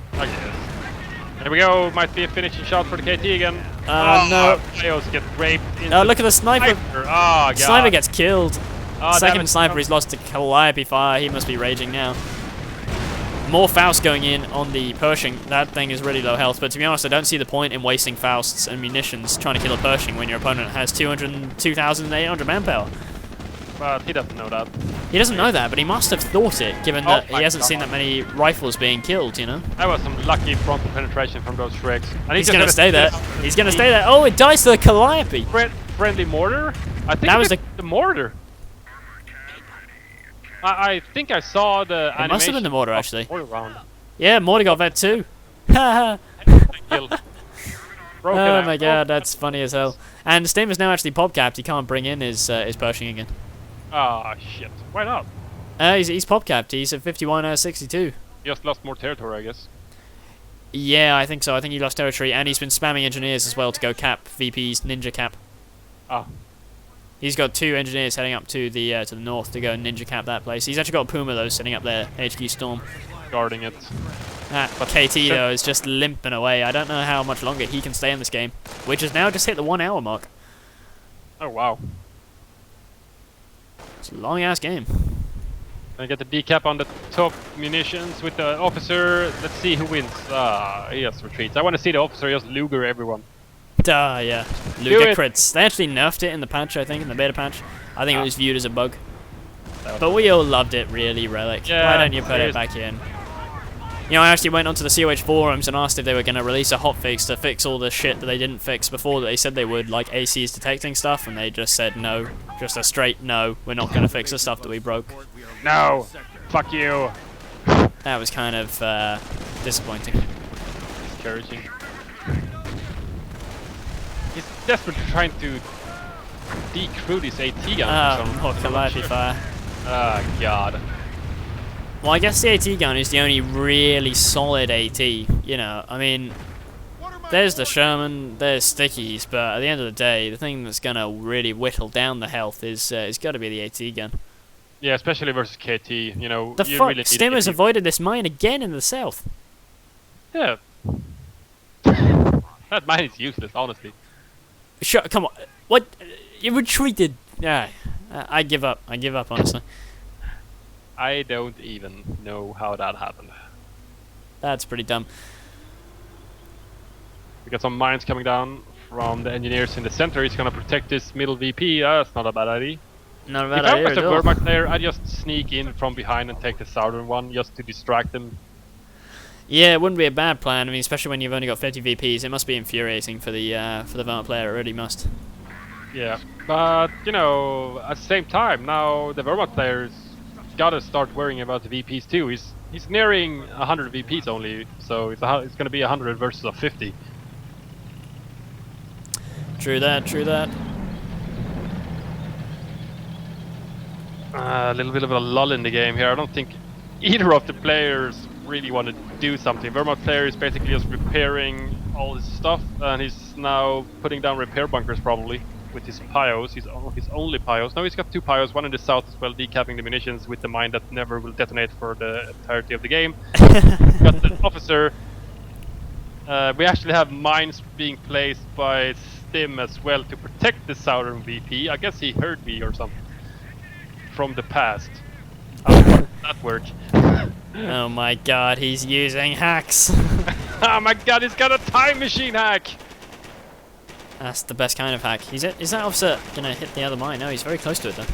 Here we go. Might be a finishing shot for the KT again. No. Players get raped. Oh, look at the sniper. Oh, God. Sniper gets killed. Oh, Second sniper, he's lost to Calliope fire. He must be raging now. More Faust going in on the Pershing. That thing is really low health, but to be honest, I don't see the point in wasting Fausts and munitions trying to kill a Pershing when your opponent has 2,800 manpower. But he doesn't know that. He doesn't know that, but he must have thought it, given that he hasn't seen that many rifles being killed, you know? That was some lucky frontal penetration from those Shreks. And he's going to stay there. He's going to stay there. Oh, it dies to the Calliope. Friendly mortar? I think that was the mortar. I think I saw the animation. It must have been the mortar, actually. Round. Yeah, mortar got that too. Oh my god, that's funny as hell. And Stim is now actually pop-capped. He can't bring in his Pershing again. Ah, shit. Why not? He's pop-capped. He's at 51 out of 62. He just lost more territory, I guess. Yeah, I think so. I think he lost territory, and he's been spamming engineers as well to go cap VP's ninja cap. Ah. He's got 2 engineers heading up to the north to go ninja cap that place. He's actually got Puma though sitting up there, HQStorm. Guarding it. But KT though is just limping away. I don't know how much longer he can stay in this game, which has now just hit the 1 hour mark. Oh wow. It's a long ass game. Gonna get the decap on the top munitions with the officer. Let's see who wins. He just retreats. I want to see the officer just Luger everyone. Yeah. Luger crits. They actually nerfed it in the patch, I think, in the beta patch. I think it was viewed as a bug. But we all loved it, really, Relic. Yeah, why don't you put it back in? You know, I actually went onto the COH forums and asked if they were going to release a hotfix to fix all the shit that they didn't fix before that they said they would, like ACs detecting stuff, and they just said no. Just a straight no, we're not going to fix the stuff that we broke. No! Fuck you! That was kind of disappointing. Discouraging. He's desperately trying to decrew this AT gun. Oh, Calliope fire. Ah, God. Well, I guess the AT gun is the only really solid AT, you know. I mean, there's the Sherman, there's Stickies, but at the end of the day, the thing that's going to really whittle down the health is got to be the AT gun. Yeah, especially versus KT, you know. The fuck? Really Stim has avoided this mine again in the south. Yeah. That mine is useless, honestly. Sure, come on. What? You retreated. Yeah. I give up. I give up, honestly. I don't even know how that happened. That's pretty dumb. We got some mines coming down from the engineers in the center. He's gonna protect this middle VP. That's not a bad idea. Not a bad idea. If I was a Wehrmacht player, I'd just sneak in from behind and take the southern one just to distract them. Yeah, it wouldn't be a bad plan. I mean, especially when you've only got 50 VPs, it must be infuriating for the Wehrmacht player. It really must. Yeah, but you know, at the same time, now the Wehrmacht players gotta start worrying about the VPs too. He's nearing 100 VPs only, so it's gonna be 100 versus a 50. True that. True that. A little bit of a lull in the game here. I don't think either of the players really want to do something. Wehrmacht player is basically just repairing all his stuff, and he's now putting down repair bunkers probably with his pyos. His only pyos. No, he's got 2 pyos, one in the south as well, decapping the munitions with the mine that never will detonate for the entirety of the game. Got the officer. We actually have mines being placed by Stim as well to protect the southern VP. I guess he heard me or something from the past. How does that work? Oh my god, he's using hacks. Oh my god, he's got a time machine hack! That's the best kind of hack. Is that officer gonna hit the other mine? No, he's very close to it though.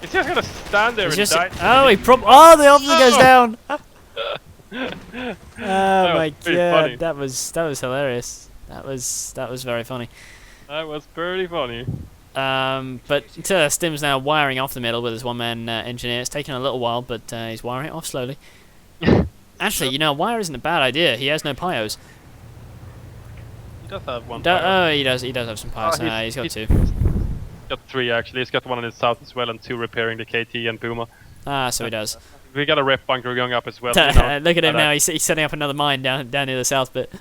He's just gonna stand there and die. Oh, the officer goes down! Oh my god, that was hilarious. That was very funny. That was pretty funny. But Stim's now wiring off the middle with his one-man engineer. It's taking a little while, but he's wiring it off slowly. Actually, you know, wire isn't a bad idea. He has no pyos. He does have one. Oh, he does have some pyos. He's got 2. He's got 3 actually. He's got one in the south as well, and 2 repairing the KT and Puma. Ah, so he does. We got a rep bunker going up as well. Look at him now. He's setting up another mine down near the south bit.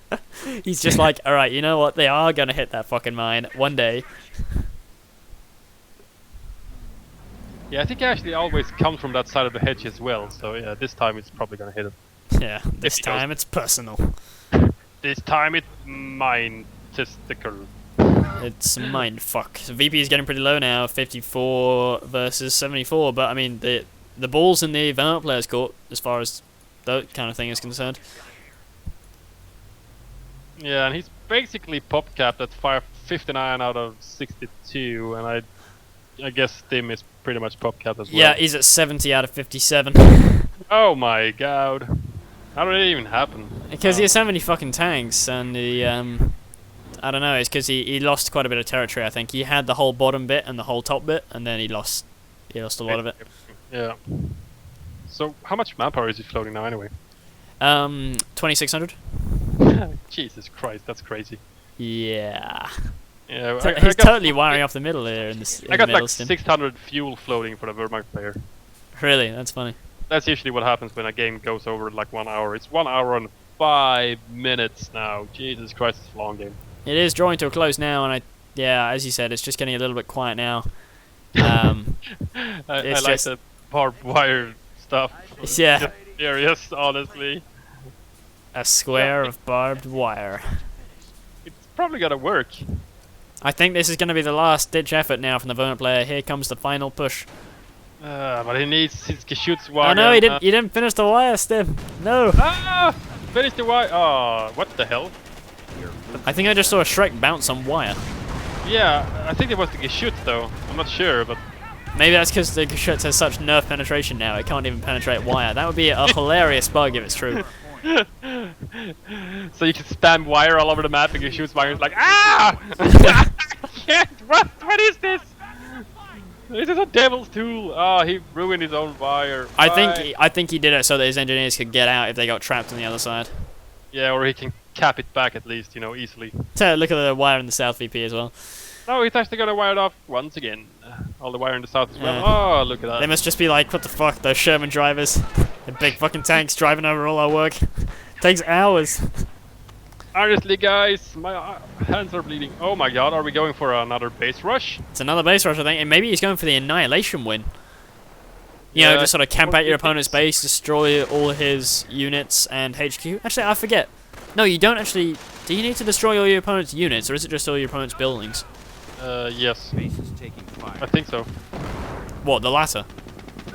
He's just like, all right, you know what? They are gonna hit that fucking mine one day. Yeah, I think he actually always comes from that side of the hedge as well. So yeah, this time it's probably gonna hit him. Yeah, this time it's personal. This time it's mine testicle. It's mind fuck. So VP is getting pretty low now, 54 versus 74. But I mean, the ball's in the Vermont players' court as far as that kind of thing is concerned. Yeah, and he's basically pop capped at 559 out of 62, and I guess Stim is pretty much pop capped as well. Yeah, he's at 70 out of 57. Oh my god. How did it even happen? Because he has so many fucking tanks, and he, I don't know, it's because he lost quite a bit of territory, I think. He had the whole bottom bit and the whole top bit, and then he lost a lot of it. Yeah. So, how much manpower is he floating now anyway? 2,600. Jesus Christ, that's crazy. Yeah. Yeah, He's totally wiring off the middle there in this. I got like 600 fuel floating for the Wehrmacht player. Really? That's funny. That's usually what happens when a game goes over like 1 hour. It's 1 hour and 5 minutes now. Jesus Christ, it's a long game. It is drawing to a close now, and yeah, as you said, it's just getting a little bit quiet now. I like the barbed wire stuff. Yeah. Just serious, honestly. A square of barbed wire. It's probably gonna work. I think this is going to be the last ditch effort now from the Vermont player. Here comes the final push. But he needs his Geschütz wire. Oh no, he didn't finish the wire, Stim. No. Ah! Finish the wire. Oh, what the hell? I think I just saw a Shrek bounce on wire. Yeah, I think it was the Geschütz though. I'm not sure, but maybe that's because the Geschütz has such nerf penetration now. It can't even penetrate wire. That would be a hilarious bug if it's true. So you can spam wire all over the map and Geschütz wire is like, ah! I can't. What is this? This is a devil's tool. Oh, he ruined his own wire. I think he did it so that his engineers could get out if they got trapped on the other side. Yeah, or he can cap it back at least, you know, easily. So look at the wire in the south VP as well. No, he's actually gonna wire it off once again. All the wire in the south as well. Oh, look at that. They must just be like, what the fuck, those Sherman drivers. The big fucking tanks driving over all our work. Takes hours. Honestly, guys, my hands are bleeding. Oh my god, are we going for another base rush? It's another base rush, I think, and maybe he's going for the annihilation win. You know, just sort of camp out your opponent's base, destroy all his units and HQ. Actually, I forget. No, you don't actually... Do you need to destroy all your opponent's units, or is it just all your opponent's buildings? Yes. I think so. What, the latter?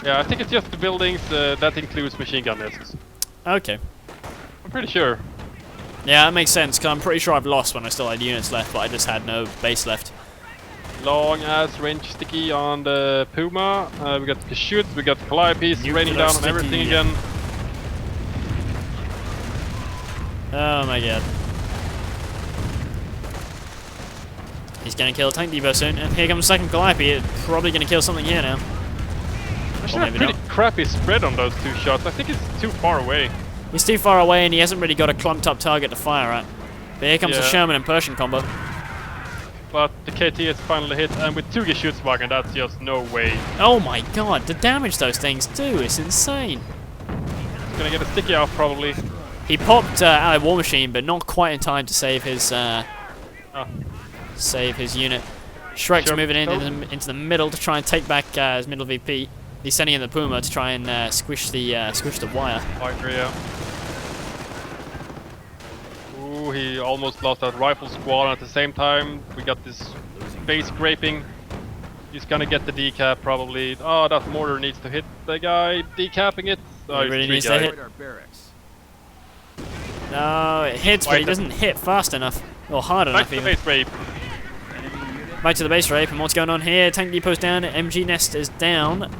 Yeah, I think it's just the buildings, that includes machine gun nests. Okay. I'm pretty sure. Yeah, that makes sense, because I'm pretty sure I've lost when I still had units left, but I just had no base left. Long ass range sticky on the Puma. We got the Geschütz, we got the Calliopes raining down on everything again. Oh my god. He's gonna kill a tank depot soon, and here comes the second Calliope. It's probably gonna kill something here now. Actually, a pretty crappy spread on those two shots. I think it's too far away. He's too far away, and he hasn't really got a clumped up target to fire at. But here comes the Sherman and Pershing combo. But the KT is finally hit, and with 2 Geschützwagen, that's just no way. Oh my god, the damage those things do is insane. He's gonna get a sticky off, probably. He popped Allied War Machine, but not quite in time to save his unit. Shrek's moving into the middle to try and take back his middle VP. He's sending in the Puma to try and squish the wire. Yeah. Ooh, he almost lost that rifle squad, and at the same time we got this base scraping. He's gonna get the decap probably. Oh, that mortar needs to hit the guy decapping it. Oh, he really needs to hit. No, it hits, but he doesn't hit fast enough or hard enough even. Base rape. Back to the base rape, and what's going on here? Tank depot's down, MG nest is down.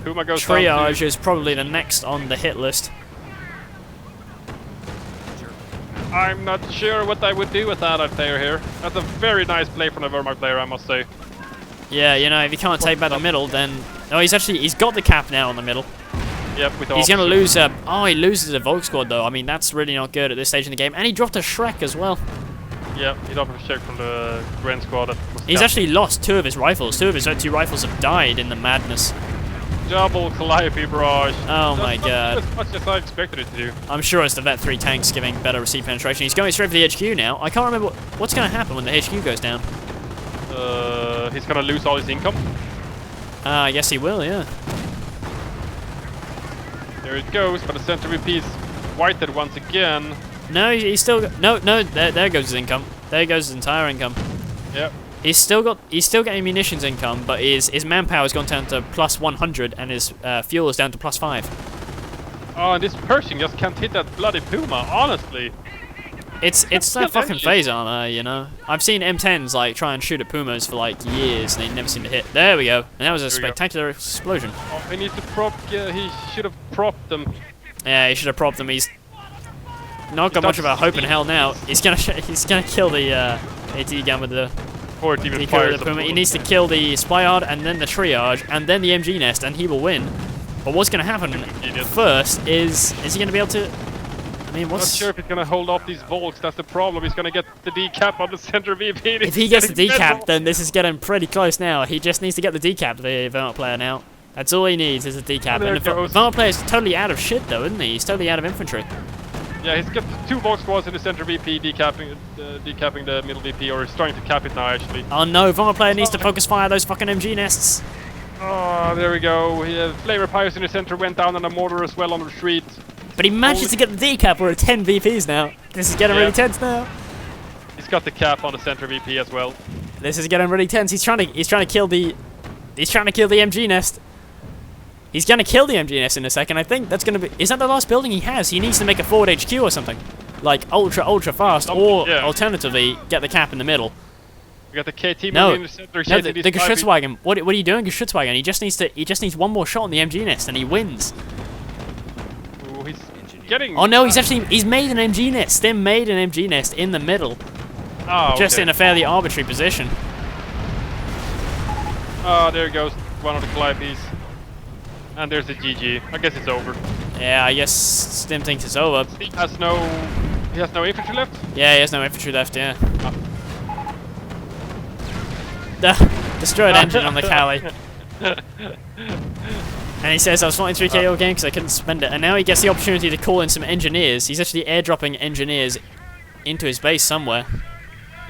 Puma goes Triage is probably the next on the hit list. I'm not sure what I would do with that player here. That's a very nice play from the Wehrmacht player, I must say. Yeah, you know, if he can't take back the middle, then... Oh, he's got the cap now on the middle. Yep, with he's going to lose he loses a Volk squad, though. I mean, that's really not good at this stage in the game. And he dropped a Shrek as well. Yep, he dropped a Shrek from the Grand squad. He's actually lost 2 of his rifles. 2 of his O2 rifles have died in the madness. Double Calliope barrage. Oh my That's god. not as much as I expected it to do. I'm sure it's the Vet 3 tanks giving better receive penetration. He's going straight for the HQ now. I can't remember what's going to happen when the HQ goes down. He's gonna lose all his income. I guess he will, yeah. There it goes, but the center VP is whited once again. No, he's still got, no, there goes his income. There goes his entire income. Yep. He's still getting munitions income, but his manpower's gone down to plus 100 and his fuel is down to plus 5. Oh, and this Pershing just can't hit that bloody Puma, honestly. It's that fucking phase armor, you know. I've seen M10s like try and shoot at Pumas for like years and they never seem to hit. There we go. And that was a spectacular explosion. Oh, I need to prop. Yeah, he should have propped them. Yeah, he should have propped them. He's not got much of a hope in hell now. He's gonna kill the AT gun with the. Or it even fires the Puma. He needs to kill the Spyard and then the Triage and then the MG nest and he will win. But what's gonna happen first is he gonna be able to? I mean, Not sure if he's gonna hold off these volks. That's the problem. He's gonna get the decap on the center VP. If he gets the decap, then this is getting pretty close now. He just needs to get the decap, the Vermont player now. That's all he needs is a decap. And the Vermont player is totally out of shit though, isn't he? He's totally out of infantry. Yeah, he's got 2 volk squads in the center VP decapping the middle VP, or he's starting to cap it now actually. Oh no, Vermont player needs to focus fire those fucking MG nests. Oh, there we go. Flavor Pious in the center went down on a mortar as well on retreat. But he manages to get the decap. We're at 10 VPs now. This is getting really tense now. He's got the cap on the center VP as well. This is getting really tense. He's trying to kill the MG nest. He's gonna kill the MG nest in a second. I think that's gonna be. Is that the last building he has? He needs to make a forward HQ or something, like ultra fast, or alternatively get the cap in the middle. We got the KT no, in the center. No, the Geschützwagen. What are you doing, Geschützwagen? He just needs one more shot on the MG nest and he wins. Ooh, he's getting. Oh no, he's made an MG nest. Stim made an MG nest in the middle. Oh, just in a fairly arbitrary position. Oh, there goes one of the Calliopes. And there's the GG. I guess it's over. Yeah, I guess Stim thinks it's over. He has no infantry left? Yeah, he has no infantry left, yeah. Destroyed engine on the Cali. And he says, I was fighting 3 KO game because I couldn't spend it. And now he gets the opportunity to call in some engineers. He's actually airdropping engineers into his base somewhere.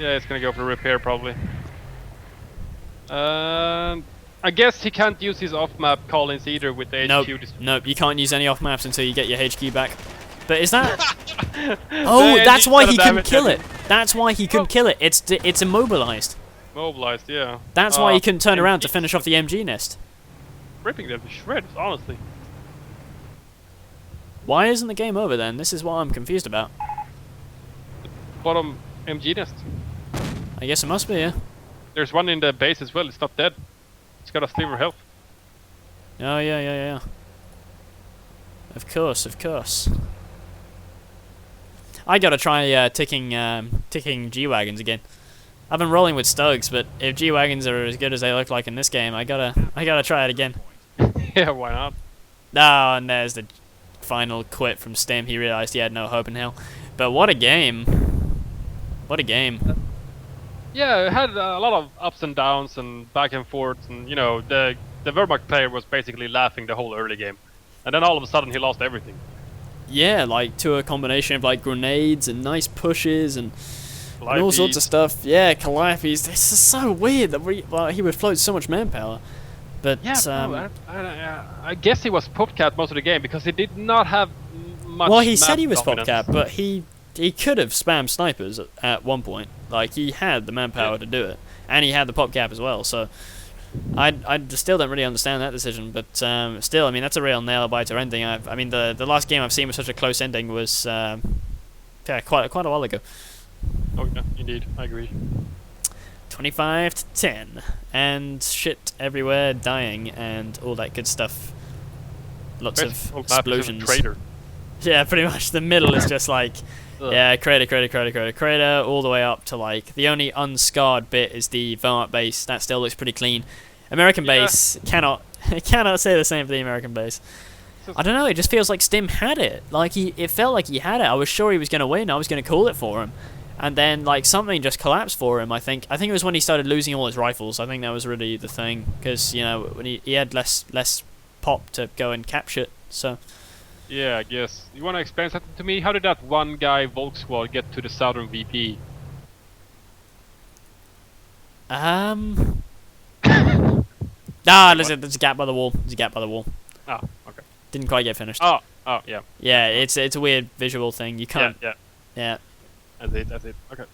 Yeah, it's gonna go for repair probably. I guess he can't use his off-map call-ins either with the HQ. Nope, you can't use any off-maps until you get your HQ back. But is that... Oh, that's why he couldn't kill it. That's why he couldn't kill it. It's immobilized. Mobilized, yeah. That's why he couldn't turn around to finish off the MG nest. Ripping them to shreds, honestly. Why isn't the game over then? This is what I'm confused about. Bottom MG nest. I guess it must be, yeah. There's one in the base as well. It's not dead. It's got a sliver health. Oh, yeah. Of course. I gotta try ticking G-Wagons again. I've been rolling with Stugs, but if G-Wagons are as good as they look like in this game, I gotta try it again. Yeah, why not? Oh, and there's the final quit from Stim. He realized he had no hope in hell. But what a game. What a game. Yeah, it had a lot of ups and downs and back and forth, and you know, the Wehrmacht player was basically laughing the whole early game. And then all of a sudden he lost everything. Yeah, like to a combination of like grenades and nice pushes and all sorts of stuff. Yeah, Calliopes. This is so weird that he would float so much manpower. But yeah, I guess he was Popcat most of the game because he did not have much. Well, he said he was dominance. Popcat, but he could have spammed snipers at one point. Like he had the manpower to do it, and he had the popcap as well. So I still don't really understand that decision. But still, I mean that's a real nail biter ending. I mean the last game I've seen with such a close ending was yeah quite a while ago. Oh yeah, indeed, I agree. 25-10, and shit everywhere, dying, and all that good stuff. Lots of explosions. Yeah, pretty much. The middle is just like, yeah, crater, all the way up to like the only unscarred bit is the Wehrmacht base. That still looks pretty clean. American base cannot say the same for the American base. I don't know. It just feels like Stim had it. Like it felt like he had it. I was sure he was going to win. I was going to call it for him. And then, like, something just collapsed for him, I think. I think it was when he started losing all his rifles. I think that was really the thing. Because, you know, when he had less pop to go and capture it. So Yeah, I guess. You want to explain something to me? How did that one guy volks squad get to the southern VP? There's a gap by the wall. There's a gap by the wall. Oh, okay. Didn't quite get finished. Oh, yeah. Yeah, it's a weird visual thing. You can't. Yeah. Yeah. That's it. Okay.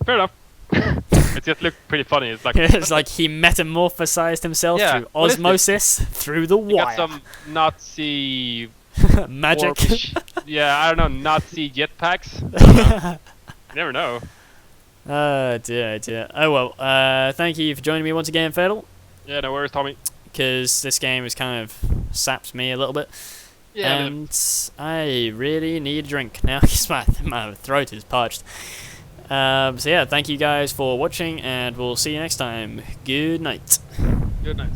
Fair enough. It just looked pretty funny. It's like It's like he metamorphosized himself Yeah, through what is osmosis through the you wire. got some Nazi Magic. yeah, I don't know, Nazi jetpacks. You never know. Oh dear. Oh well. Thank you for joining me once again, Fatal. Yeah, no worries, Tommy. Because this game has kind of sapped me a little bit. Yeah. And I really need a drink now because my throat is parched. So yeah, thank you guys for watching, and we'll see you next time. Good night. Good night.